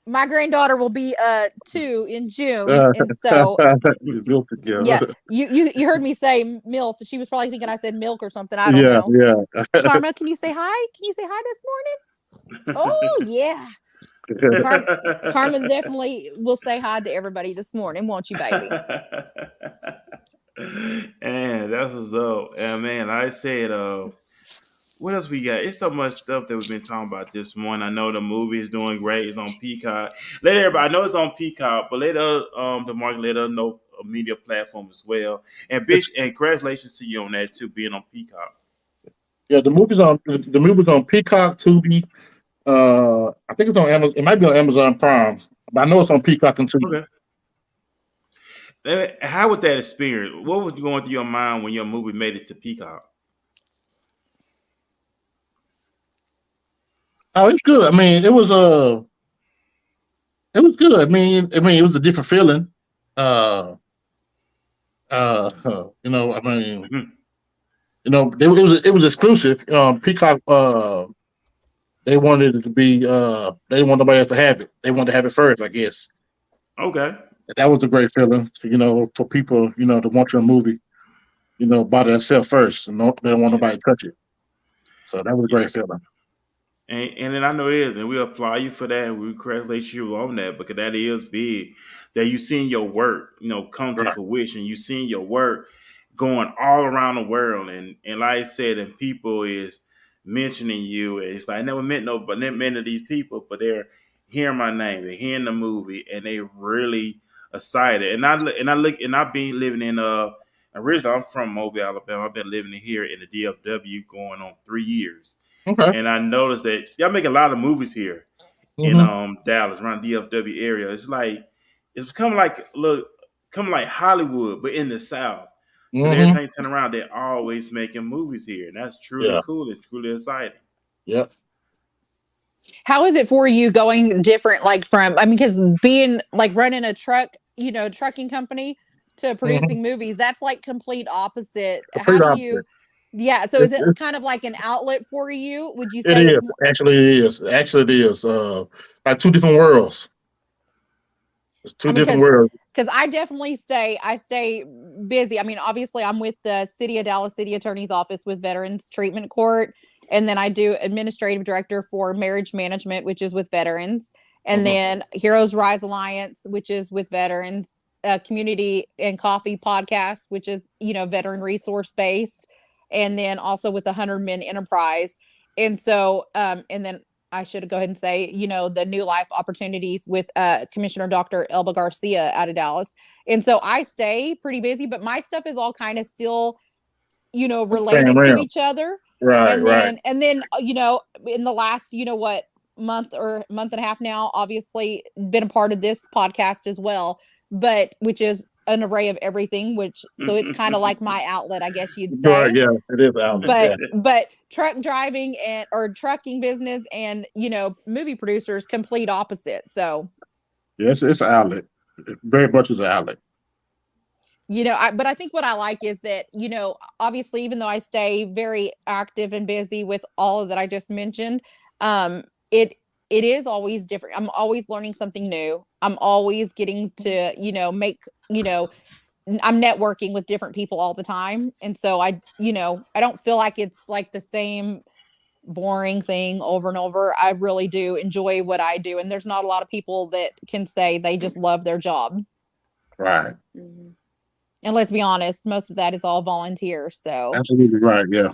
My granddaughter will be 2 in June, and so yeah, you heard me say MILF. She was probably thinking I said milk or something. I don't know. Yeah. Karma, can you say hi? Can you say hi this morning? Oh yeah. Carmen definitely will say hi to everybody this morning, won't you, baby? And that's what's up. And man, I said, what else we got? It's so much stuff that we've been talking about this morning. I know the movie is doing great. It's on Peacock. Let everybody, I know it's on Peacock, but let the market let us know a media platform as well. And bitch, and congratulations to you on that too, being on Peacock. Yeah, the movie's on Peacock, Tubi. I think it's on Amazon. It might be on Amazon Prime, but I know it's on Peacock and Tubi. Okay. How was that experience? What was going through your mind when your movie made it to Peacock? Oh, it's good. I mean, it was good. I mean, it was a different feeling. I mean, it was exclusive. Peacock. They wanted it to be. They didn't want nobody else to have it. They wanted to have it first, I guess. Okay. That was a great feeling. For people, to watch your movie, by themselves first, and they don't want nobody to touch it. So that was a great feeling. And then I know it is, and we applaud you for that, and we congratulate you on that, because that is big. That you seen your work, come to fruition. You seen your work going all around the world, and like I said, and people is mentioning you. It's like I never met many of these people, but they're hearing my name, they're hearing the movie, and they really excited. And I've been living in originally I'm from Mobile, Alabama. I've been living here in the DFW going on 3 years. Okay. And I noticed that y'all make a lot of movies here in Dallas, around the DFW area. It's like it's becoming like Hollywood, but in the South. Every time you turn around, they're always making movies here, and that's truly cool. It's truly exciting. Yep. How is it for you going different, like from? I mean, because being like running a truck, trucking company to producing movies, that's like complete opposite. How do you? Yeah. So is it kind of like an outlet for you? Would you say it is? Actually, it is. Like two different worlds. It's two different worlds. Because I definitely stay busy. I mean, obviously, I'm with the City of Dallas City Attorney's Office with Veterans Treatment Court. And then I do administrative director for marriage management, which is with veterans. And then Heroes Rise Alliance, which is with veterans, Community and Coffee podcast, which is, veteran resource based. And then also with the 100 Men Enterprise. And so, and then I should go ahead and say, the New Life Opportunities with Commissioner Dr. Elba Garcia out of Dallas. And so I stay pretty busy, but my stuff is all kind of still, related to each other. Right. And then, in the last, month and a half now, obviously been a part of this podcast as well, but which is an array of everything, so it's kind of like my outlet, I guess you'd Right, say. yeah, it is outlet. But truck driving or trucking business and movie producers, complete opposite. So Yes, it's an outlet. It very much is an outlet. but I think what I like is that, obviously, even though I stay very active and busy with all that I just mentioned, it is always different. I'm always learning something new. I'm always getting to, I'm networking with different people all the time. And so I don't feel like it's like the same boring thing over and over. I really do enjoy what I do. And there's not a lot of people that can say they just love their job. Right. Mhm. And let's be honest, most of that is all volunteer. So Absolutely right. Yeah.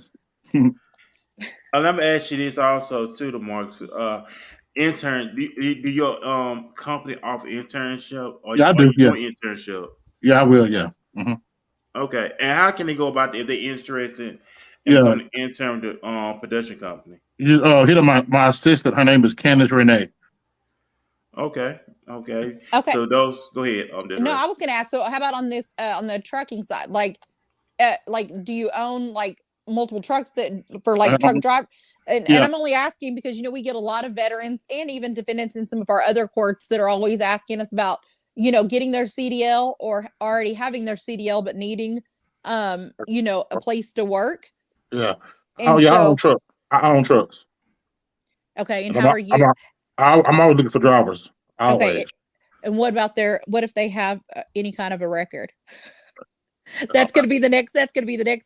Let me ask you this also too, DeMarcus. Intern, do your company offer internship, or Yeah, I are do. you Yeah. doing internship? Yeah, I will. Yeah. Hmm. Okay, and how can they go about it if they're interested in Yeah. becoming an intern to production company? You just hit on my assistant. Her name is Candace Renee. Okay. okay. So those, go ahead. No, Desiree. I was gonna ask. So how about on this on the trucking side? Like do you own like multiple trucks that for like truck drive? And Yeah. I'm only asking because we get a lot of veterans and even defendants in some of our other courts that are always asking us about getting their CDL or already having their CDL but needing a place to work. Yeah. Oh And yeah, I own so trucks. I own trucks. okay, and I'm how are you? I'm always looking for drivers. Always. Okay, and what about what if they have any kind of a record? That's gonna be the next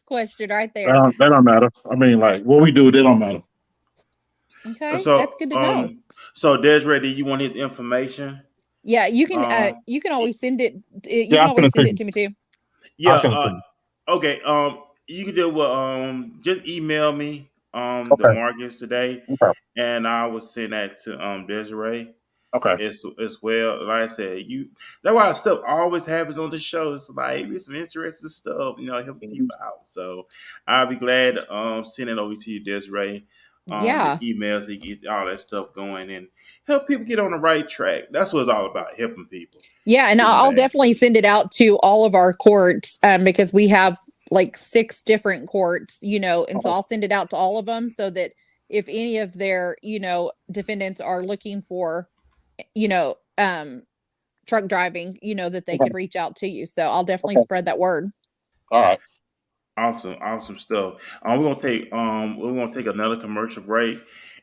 question right there. That don't matter. I mean, like what we do, they don't matter. Okay, that's So good to know. so Desiree, do you want his information? Yeah, you Um, can always send it. You Yeah, can I'll send always it to send it you. to me too. yeah. I'll send it to you. Okay. You can do just email me Okay. DeMarcus today, Okay. and I will send that to Desiree Okay. as well. Like I said, that's why stuff always happens on the show. It's like it's some interesting stuff, helping people out. So I'll be glad to send it over to you, Desiree. The Yeah, emails to get all that stuff going and help people get on the right track. That's what it's all about, helping people. yeah, and Getting I'll back. definitely send it out to all of our courts because we have like 6 different courts, and so I'll send it out to all of them so that if any of their defendants are looking for you know truck driving, that they Okay. could reach out to you. So I'll definitely Okay. spread that word. All right. Awesome stuff. We're gonna take another commercial break,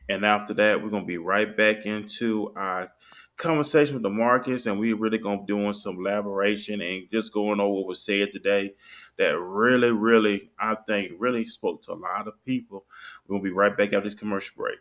and after that, we're gonna be right back into our conversation with DeMarcus, and we're really gonna be doing some elaboration and just going over what was said today. That really, really, I think, really spoke to a lot of people. We're gonna be right back after this commercial break.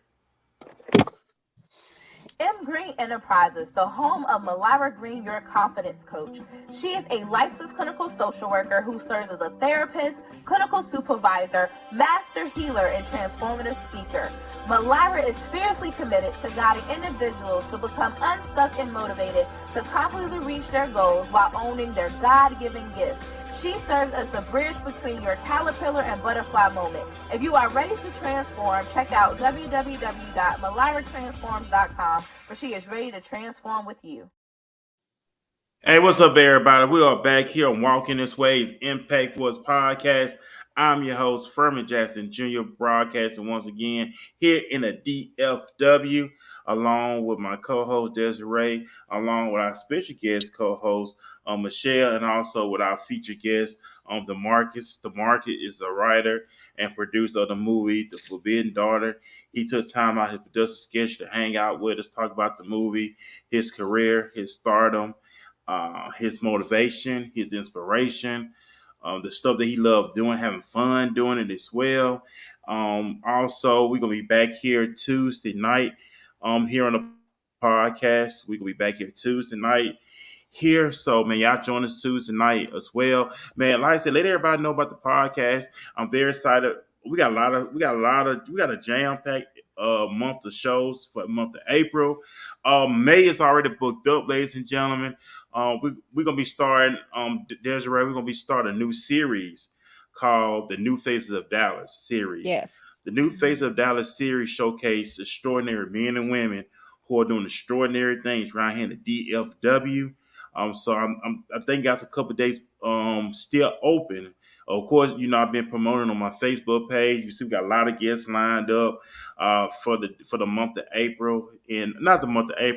M. Green Enterprises, the home of Malira Green, your confidence coach. She is a licensed clinical social worker who serves as a therapist, clinical supervisor, master healer, and transformative speaker. Malira is fiercely committed to guiding individuals to become unstuck and motivated to confidently reach their goals while owning their God-given gifts. She serves as the bridge between your caterpillar and butterfly moment. If you are ready to transform, check out www.maliratransforms.com, where she is ready to transform with you. Hey, what's up, everybody? We are back here on Walking This Way's Impact Force podcast. I'm your host, Furman Jackson Jr., broadcasting once again here in the DFW, along with my co-host, Desiree, along with our special guest co-host, Michelle, and also with our featured guest, DeMarcus. DeMarcus is a writer and producer of the movie The Forbidden Daughter. He took time out of his producer sketch to hang out with us, talk about the movie, his career, his stardom, his motivation, his inspiration, the stuff that he loved doing, having fun doing it as well. Also, we're going to be back here Tuesday night here on the podcast. We're going to be back here Tuesday night here. So, man, y'all join us Tuesday night as well. Man, like I said, let everybody know about the podcast. I'm very excited. We got a jam-packed month of shows for the month of April. May is already booked up, ladies and gentlemen. We're gonna be starting Desiree, we're gonna be starting a new series called the New Faces of Dallas series. Yes. The New Faces of Dallas series showcase extraordinary men and women who are doing extraordinary things right here in the DFW. So I think got a couple of days still open. Of course, I've been promoting on my Facebook page. You see, we got a lot of guests lined up for the month of April, and not the month of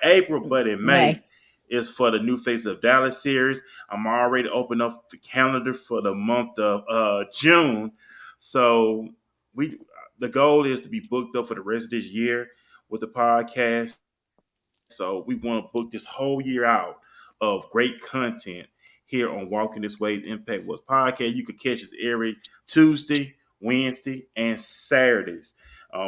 April, but in May is for the New Face of Dallas series. I'm already opening up the calendar for the month of June. So the goal is to be booked up for the rest of this year with the podcast. So we want to book this whole year out of great content here on Walking This Way's Impact West podcast. You can catch us every Tuesday, Wednesday, and Saturdays.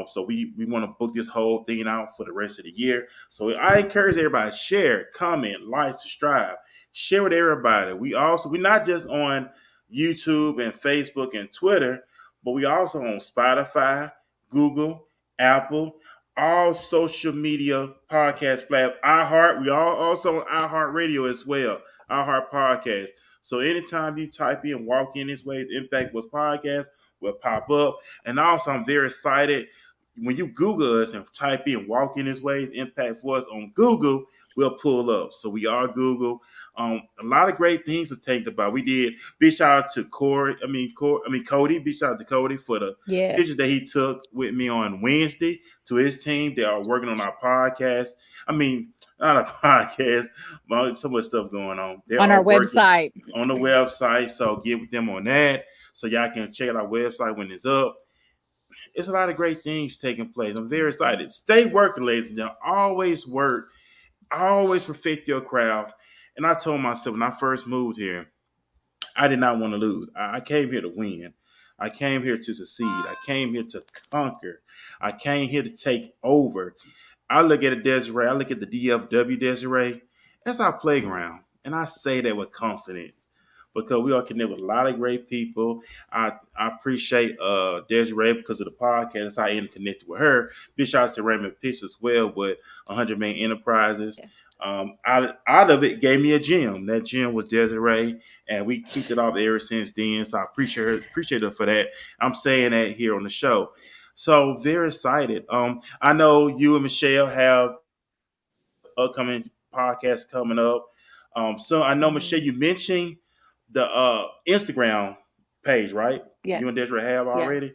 So we want to book this whole thing out for the rest of the year. So I encourage everybody to share, comment, like, subscribe, share with everybody. We're not just on YouTube and Facebook and Twitter, but we also on Spotify, Google, Apple, all social media podcast platforms. iHeart, we are also on iHeart Radio as well, iHeart Podcast. So anytime you type in Walk In This Way, Impact Was Podcast will pop up. And also, I'm very excited. When you Google us and type in Walk In This Way, Impact For Us on Google, we'll pull up. So we are Google. A lot of great things to think about. We did big shout out to Cody. Big shout out to Cody for the pictures that he took with me on Wednesday. To his team, they are working on our podcast. Not a podcast, but so much stuff going on. They on are our website. On the website, so get with them on that. So y'all can check out our website when it's up. It's a lot of great things taking place. I'm very excited. Stay working, ladies and gentlemen. Always work. Always perfect your craft. And I told myself when I first moved here, I did not want to lose. I came here to win. I came here to succeed. I came here to conquer. I came here to take over. I look at it, Desiree. I look at the DFW, Desiree. That's our playground. And I say that with confidence because we are connected with a lot of great people. I appreciate Desiree because of the podcast. That's how I interconnected with her. Big shout out to Raymond Pitts as well with 100 Main Enterprises. Yes. Out of it gave me a gym. That gym was Desiree, and we kept it off ever since then. So I appreciate her for that. I'm saying that here on the show. So very excited. I know you and Michelle have upcoming podcasts coming up. So I know Michelle, you mentioned the Instagram page, right? Yes. You and Desiree have already.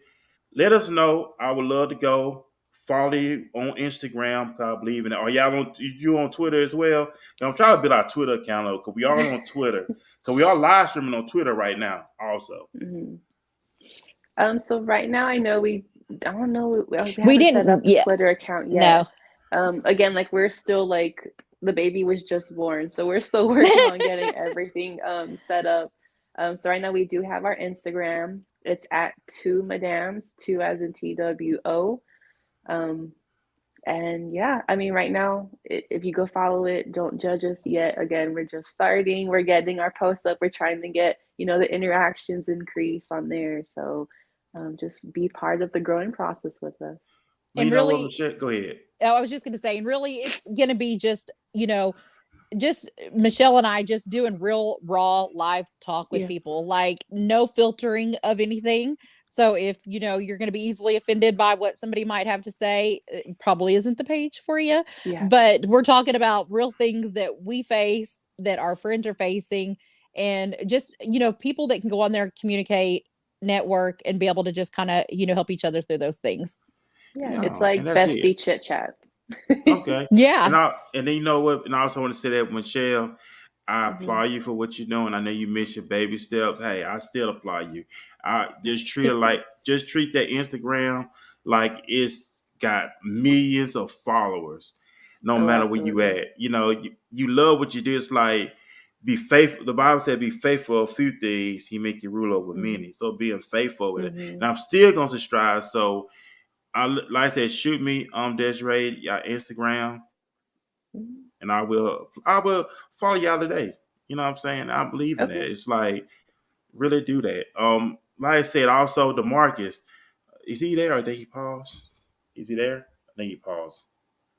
Let us know. I would love to go. Follow you on Instagram. I believe in it. Are you on Twitter as well? I'm trying to build our Twitter account because we are on Twitter. Because we are live streaming on Twitter right now also. Mm-hmm. So right now I know we haven't didn't set up a Twitter account yet. No. Again, like we're still like the baby was just born. So we're still working on getting everything set up. So right now we do have our Instagram. It's at 2Madams, 2 as in TWO. And yeah, right now, if you go follow it, don't judge us yet. Again, we're just starting. We're getting our posts up. We're trying to get, the interactions increase on there. So just be part of the growing process with us. And really, go ahead. I was just going to say, and really, it's going to be just Michelle and I just doing real raw live talk with people, like no filtering of anything. So if, you're going to be easily offended by what somebody might have to say, it probably isn't the page for you. Yeah. But we're talking about real things that we face, that our friends are facing, and just, people that can go on there, communicate, network, and be able to just kind of, help each other through those things. Yeah, it's like bestie chit chat. Okay. Yeah. And then you know what? And I also want to say that, Michelle, I applaud you for what you're doing. I know you mentioned baby steps. Hey, I still applaud you. I just treat it treat that Instagram like it's got millions of followers, no matter where you at. You love what you do. It's like be faithful. The Bible said, "Be faithful of a few things; He make you rule over many." So being faithful with it. And I'm still going to strive. So, like I said, shoot me Desiree, your Instagram. And I will follow y'all today. You know what I'm saying? I believe in that. It's like really do that. Like I said, also DeMarcus, is he there or did he pause? Is he there? I think he paused.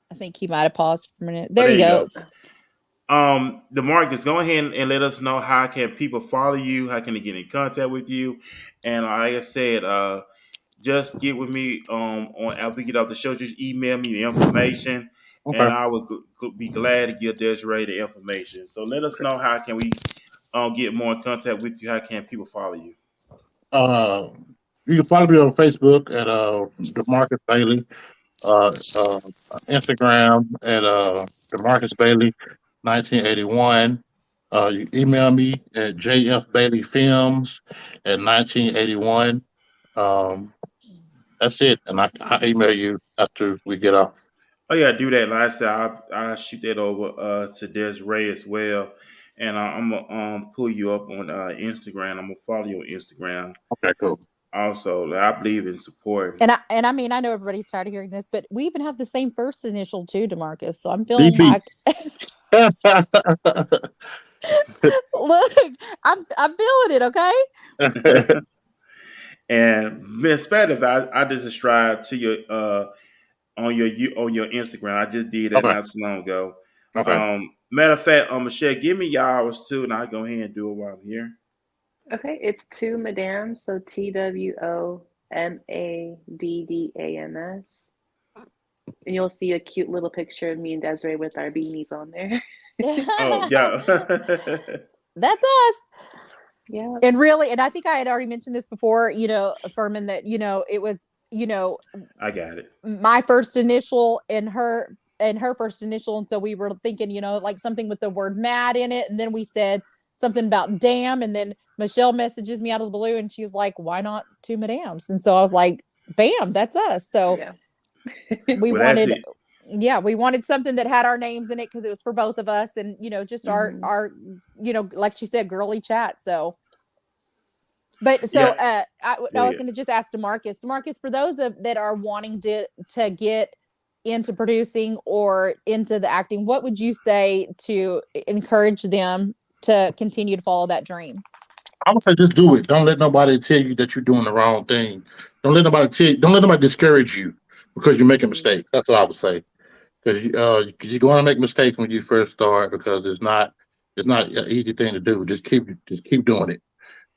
I think he might have paused for a minute. There he goes. DeMarcus, go ahead and let us know how can people follow you, how can they get in contact with you, and like I said, just get with me on after we get off the show. Just email me the information. and Okay. I would be glad to give Desiree the information. So let us know how can we get more in contact with you. How can people follow you? Uh, you can follow me on Facebook at DeMarcus Bailey. Uh, uh, Instagram at DeMarcus Bailey 1981. You email me at jfbaileyfilms at 1981. Um, that's it, and I email you after we get off. Oh yeah, do that. Like I said, I shoot that over to Desiree as well, and I'm gonna pull you up on Instagram. I'm gonna follow you on Instagram. Okay, cool. Also, like, I believe in supporting. And I mean, I know everybody's tired of hearing this, but we even have the same first initial too, DeMarcus. So I'm feeling DB. like look, I'm feeling it, okay? And Miss Spanish, I just subscribed to your on your Instagram. I just did that Okay, not so long ago. okay. Matter of fact, Michelle, give me yours too, and I'll go ahead and do it while I'm here. Okay, it's two Madams, so TWOMADDAMS. And you'll see a cute little picture of me and Desiree with our beanies on there. Oh yeah. That's us. Yeah. And really, and I think I had already mentioned this before, Furman, that, it was, I got it. my first initial and her first initial. And so we were thinking, like something with the word mad in it. And then we said something about damn. And then Michelle messages me out of the blue and she was like, why not two Madams? And so I was like, bam, that's us. So Yeah. we Well, that's wanted, it. we wanted something that had our names in it because it was for both of us, and just Mhm. our like she said, girly chat. So but so Yeah. I Go was ahead. going to just ask DeMarcus, for those that are wanting to get into producing or into the acting, what would you say to encourage them to continue to follow that dream? I would say just do it. Don't let nobody tell you that you're doing the wrong thing. Don't let nobody discourage you because you're making Mhm. mistakes. That's what I would say. Because you're going to make mistakes when you first start because it's not an easy thing to do. Just keep doing it.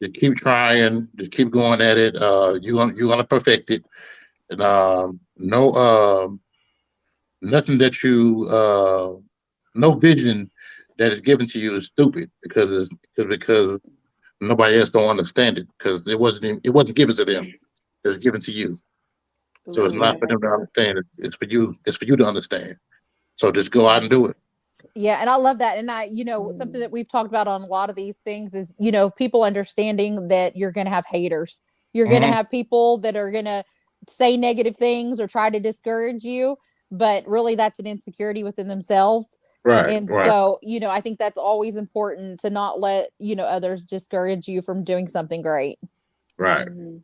Just keep trying. Just keep going at it. You're gonna perfect it. And no nothing that you no vision that is given to you is stupid because nobody else don't understand it because it wasn't given to them. It was given to you. So it's Ooh, not I for them like to that. understand. It's for you. It's for you to understand. So just go out and do it. Yeah, and I love that. And something Mhm. that we've talked about on a lot of these things is, people understanding that you're going to have haters. You're going to Hmm. have people that are going to say negative things or try to discourage you, but really that's an insecurity within themselves. Right, And right, so, I think that's always important to not let, others discourage you from doing something great. right. Mhm.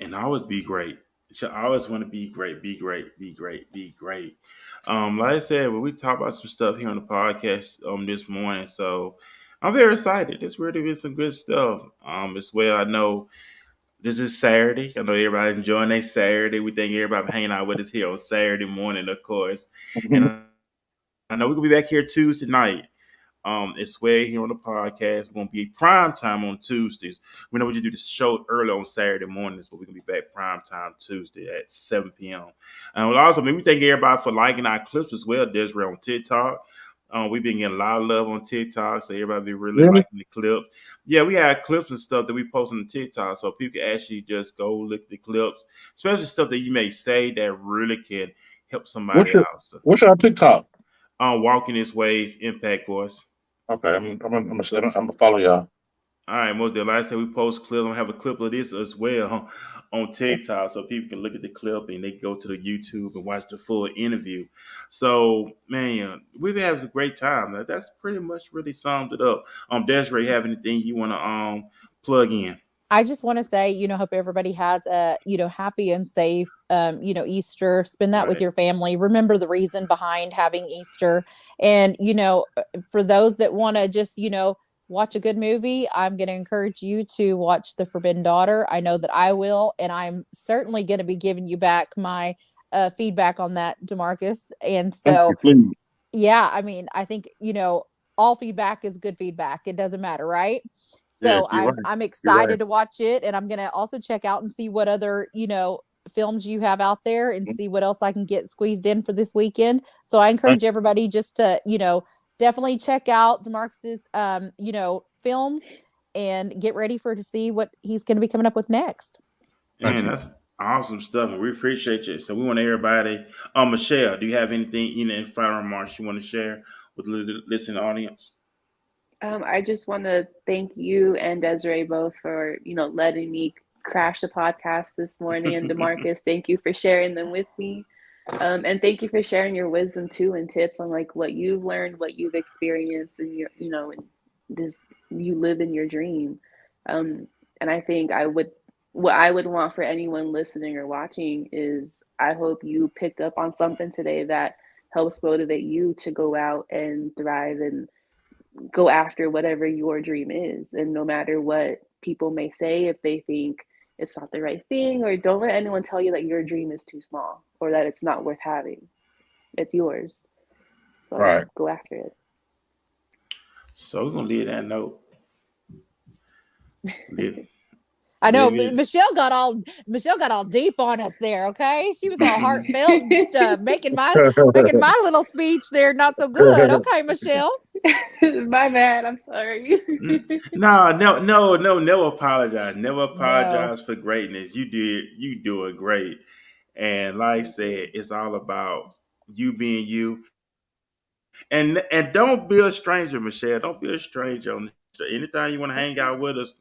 And always be great. So I always want to be great, be great, be great, be great. Like I said, when we talk about some stuff here on the podcast this morning, so I'm very excited. This really been some good stuff. As well, I know this is Saturday. I know everybody enjoying their Saturday. We thank everybody for hanging out with us here on Saturday morning, of course. And I know we're gonna be back here Tuesday night. It's way here on the podcast. We're gonna be prime time on Tuesdays. We know we just do this show early on Saturday mornings, but we're gonna be back prime time Tuesday at 7 p.m. And also, we thank everybody for liking our clips as well. Desiree on TikTok. We've been getting a lot of love on TikTok, so everybody be really Really? liking the clip. Yeah, we had clips and stuff that we post on TikTok, so people can actually just go look at the clips, especially stuff that you may say that really can help What's somebody your out. So, What's your TikTok? walking this ways, impact voice. Okay, I'm gonna follow y'all. All right, most definitely. Like I said, we post clips. I'm gonna have a clip of this as well on TikTok, so people can look at the clip and they go to the YouTube and watch the full interview. So, man, we've had a great time. That's pretty much really summed it up. Desiree, have anything you want to plug in? I just want to say, hope everybody has a, happy and safe, Easter. Spend that with Right. your family. Remember the reason behind having Easter. And, for those that want to just, watch a good movie, I'm going to encourage you to watch The Forbidden Daughter. I know that I will. And I'm certainly going to be giving you back my feedback on that, DeMarcus. And Thank you, so, please. yeah, I mean, I think, all feedback is good feedback. It doesn't matter, right? Yes, So you're I'm right. I'm You're right. excited to watch it, and I'm gonna also check out and see what other films you have out there and see what else I can get squeezed in for this weekend. So I encourage everybody just to, definitely check out DeMarcus's, films and get ready to see what he's going to be coming up with next. And that's awesome stuff, and we appreciate you. So we want everybody. Michelle, do you have anything in final remarks you want to share with the listening audience? I just want to thank you and Desiree both for, letting me crash the podcast this morning. And DeMarcus, thank you for sharing them with me. And thank you for sharing your wisdom too and tips on like what you've learned, what you've experienced, and you live in your dream. And I think what I would want for anyone listening or watching is I hope you picked up on something today that helps motivate you to go out and thrive and go after whatever your dream is. And no matter what people may say, if they think it's not the right thing, or don't let anyone tell you that your dream is too small or that it's not worth having. It's yours. So go after it. So we're going to leave that note. I know Michelle got all deep on us there. Okay, she was all heartfelt and stuff, making my little speech there not so good. Okay, Michelle. My bad. I'm sorry. No. Apologize. Never apologize for greatness. You doing great. And like I said, it's all about you being you. And don't be a stranger, Michelle. Don't be a stranger. Anytime you want to hang out with us,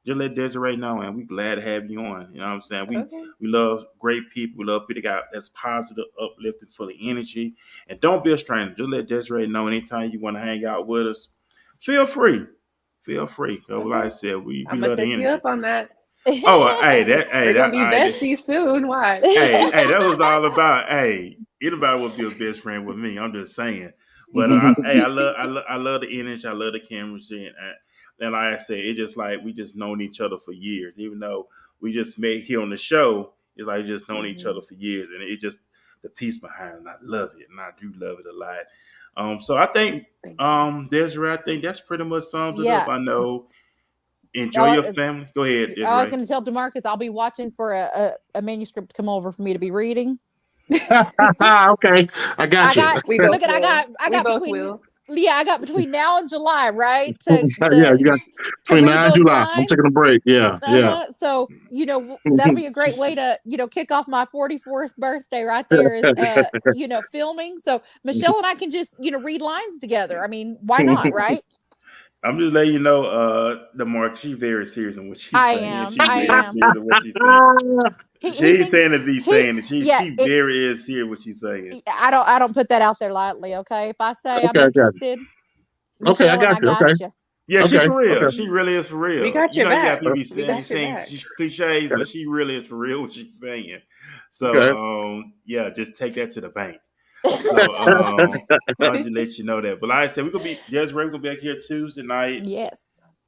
just let Desiree know, and we're glad to have you on. You know what I'm saying? We love great people. We love people that's positive, uplifting, full of energy. And don't be a stranger. Just let Desiree know anytime you want to hang out with us. Feel free. Because like I said, we I'm love gonna the energy. take you up on that. We're gonna be besties soon. Why? Hey, that was all about. Hey, anybody would be a best friend with me. I'm just saying. But I love the energy. I love the chemistry, and like I said, it's just like we just known each other for years. Even though we just met here on the show, it's like just known each other for years, and it's just the peace behind it. I love it, and I do love it a lot. So I think, Desiree, I think that's pretty much sums it up. I know. Enjoy your family. Go ahead, Desiree. I was going to tell DeMarcus I'll be watching for a manuscript to come over for me to be reading. Okay, I got you. I got between now and July, right? You got between now and July. I'm taking a break. Yeah. So that'll be a great way to kick off my 44th birthday right there. Is filming. So Michelle and I can just read lines together. I mean, why not, right? I'm just letting you know, DeMarcus, she's very serious in what she's saying. She's very serious in what she's saying. She ain't saying to be saying it. She very is serious what she's saying. I don't put that out there lightly, okay? If I say I'm interested, I got you. Yeah, she's for real. Okay. She really is for real. We got your back. You got saying she's cliches, but she really is for real what she's saying. So, just take that to the bank. So I'll just let you know that. But like I said, Desiree will be back here Tuesday night. Yes.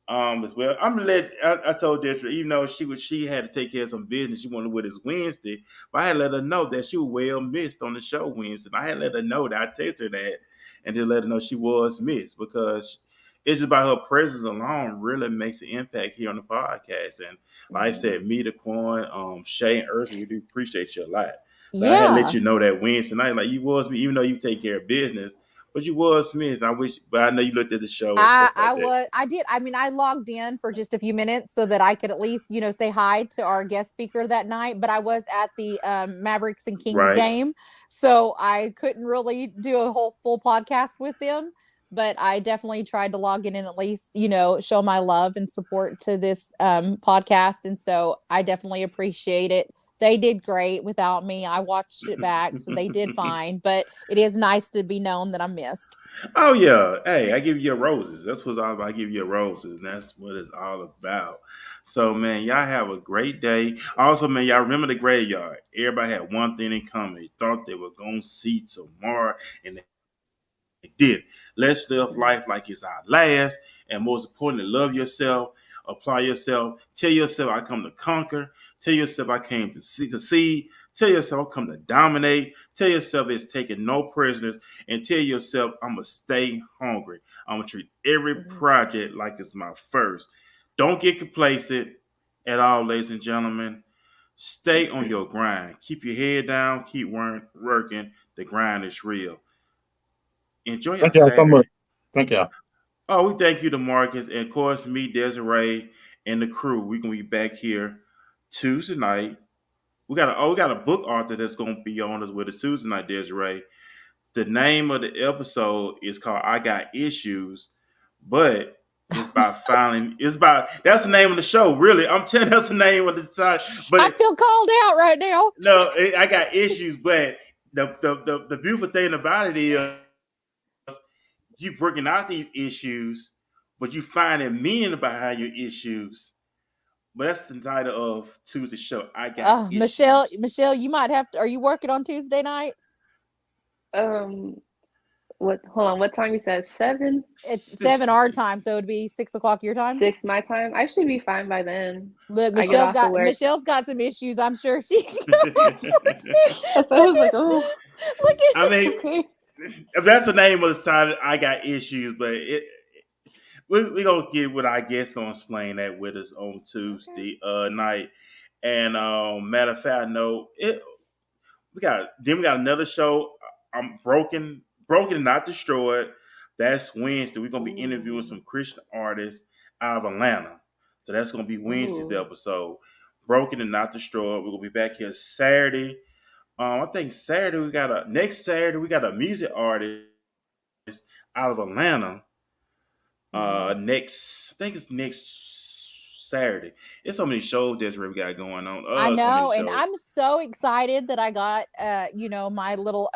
As well. I'm gonna let I told Desiree, even though she had to take care of some business, she wanted with this Wednesday, but I had to let her know that she was well missed on the show Wednesday. And I had to let her know that I texted her that and just let her know she was missed because it's just by her presence alone really makes an impact here on the podcast. And like I said, me, Daquan, Shay, and Ursula, we do appreciate you a lot. But I had to let you know that Wednesday night, like you was, even though you take care of business, but you was missed. But I know you looked at the show. I did. I mean, I logged in for just a few minutes so that I could at least, say hi to our guest speaker that night. But I was at the Mavericks and Kings game, so I couldn't really do a whole full podcast with them. But I definitely tried to log in and at least, show my love and support to this podcast. And so I definitely appreciate it. They did great without me. I watched it back, so they did fine. But it is nice to be known that I'm missed. Oh, yeah. Hey, I give you your roses. That's what's all about. I give you your roses, and that's what it's all about. So, man, y'all have a great day. Also, man, y'all remember the graveyard. Everybody had one thing in common. They thought they were going to see tomorrow, and they did. Let's live life like it's our last, and most importantly, love yourself, apply yourself, tell yourself I come to conquer. Tell yourself I came to see. Tell yourself I come to dominate. Tell yourself it's taking no prisoners. And tell yourself I'm going to stay hungry. I'm going to treat every project like it's my first. Don't get complacent at all, ladies and gentlemen. Stay on your grind. Keep your head down. Keep working. The grind is real. Enjoy your Thank y'all so much. Saturday. Thank y'all. Oh, we thank you to Marcus and of course me, Desiree, and the crew. We're gonna be back here Tuesday night. We got a book author that's gonna be on us with us Tuesday night, Desiree. The name of the episode is called I Got Issues, but it's about that's the name of the show, really. I'm telling you, that's the name of the site. But I feel called out right now. no, I got issues, but the beautiful thing about it is you bringing out these issues, but you finding meaning behind your issues. But that's the title of Tuesday show. I got Michelle, issues. Michelle, you might have to. Are you working on Tuesday night? What? Hold on. What time you said? 7? It's 7 our time, so it'd be 6 o'clock your time. 6 my time. I should be fine by then. Look, I get off of work. Michelle's got some issues. I'm sure she. I was like, oh, Look at. I mean, okay. if that's the name of the title, I got issues, but we're gonna get what our guest gonna explain that with us on Tuesday night. And matter of fact, no, we got another show. I'm broken and not destroyed. That's Wednesday. We're gonna be interviewing some Christian artists out of Atlanta. So that's gonna be Wednesday's episode. Broken and not destroyed. We're gonna be back here Saturday. I think next Saturday we got a music artist out of Atlanta. I think it's next Saturday. It's so many shows that we got going on. I know, and I'm so excited that I got my little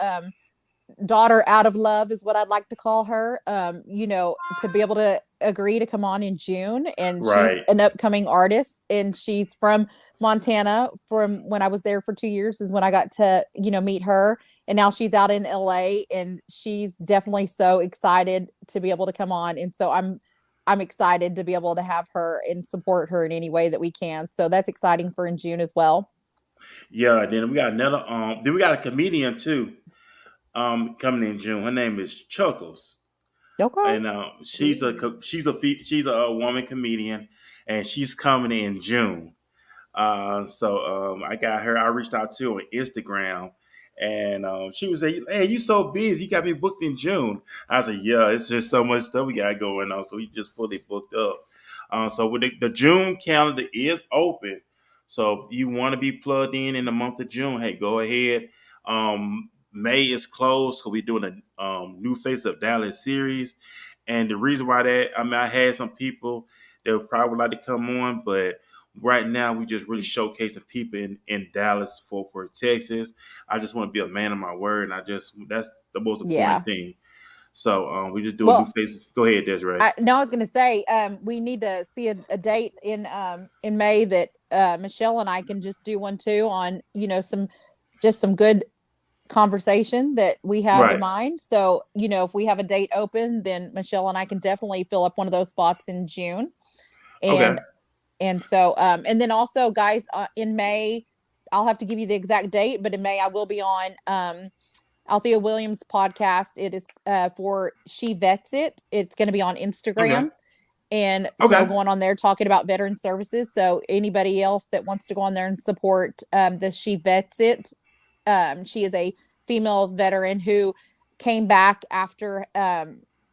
daughter out of love is what I'd like to call her. To be able to agree to come on in June, and Right. she's an upcoming artist, and she's from Montana. From when I was there for 2 years is when I got to meet her, and now she's out in LA, and she's definitely so excited to be able to come on, and so I'm excited to be able to have her and support her in any way that we can. So that's exciting for in June as well. Yeah, then we got another then we got a comedian too coming in June. Her name is Chuckles. Okay. And she's a woman comedian, and she's coming in June. So I got her. I reached out to her on Instagram, and she was like, "Hey, you so busy? You got me booked in June." I said, "Yeah, it's just so much stuff we got going on, so we just fully booked up." So with the June calendar is open. So if you want to be plugged in the month of June, hey, go ahead. May is closed, so we're doing a new Face of Dallas series. And the reason why I had some people that would probably like to come on, but right now we just really showcasing people in Dallas, Fort Worth, Texas. I just want to be a man of my word, and that's the most important thing. So we just do a new face. Go ahead, Desiree. I was going to say we need to see a date in May that Michelle and I can just do one too on some good conversation that we have in mind. So if we have a date open, then Michelle and I can definitely fill up one of those spots in June. And so and then also guys in May, I'll have to give you the exact date, but in May I will be on Althea Williams' podcast. It is for She Vets It. It's going to be on Instagram. And so going on there talking about veteran services. So anybody else that wants to go on there and support the She Vets It. She is a female veteran who came back after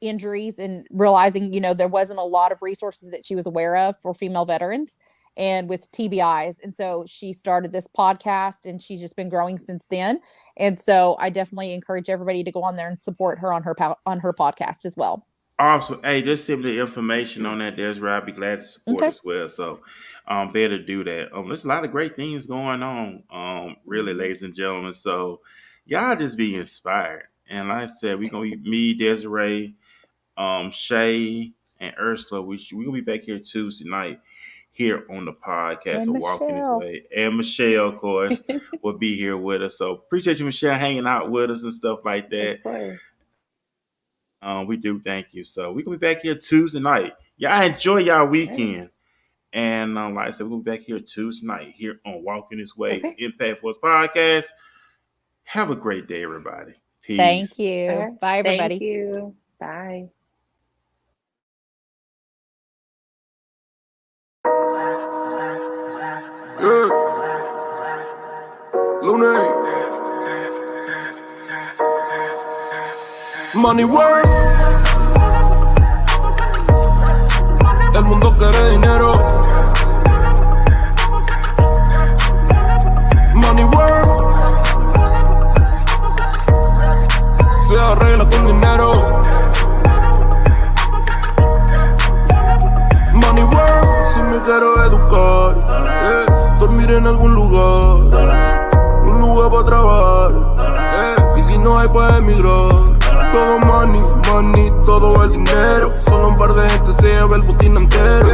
injuries and realizing, there wasn't a lot of resources that she was aware of for female veterans and with TBIs. And so she started this podcast, and she's just been growing since then. And so I definitely encourage everybody to go on there and support her on her podcast as well. Awesome. Hey, just send me the information on that, Desiree. I'd be glad to support as well. So better do that. There's a lot of great things going on, really, ladies and gentlemen. So y'all just be inspired. And like I said, we're going to be me, Desiree, Shay, and Ursula. We're going to be back here Tuesday night here on the podcast of Walking This Way. And Michelle, of course, will be here with us. So appreciate you, Michelle, hanging out with us and stuff like that. We do thank you. So we're going to be back here Tuesday night. Y'all enjoy y'all weekend. And like I said, we'll be back here Tuesday night here on Walking This Way Impact Force Podcast. Have a great day, everybody. Peace. Thank you. Bye, everybody. Thank you. Bye. lunes. Money work. El mundo quiere dinero. Money work. Se arregla con dinero. Money work. Si me quiero educar, dormir en algún lugar, un lugar para trabajar, y si no hay pues emigrar. Todo money, money, todo el dinero. Solo un par de gente se lleva el botín entero.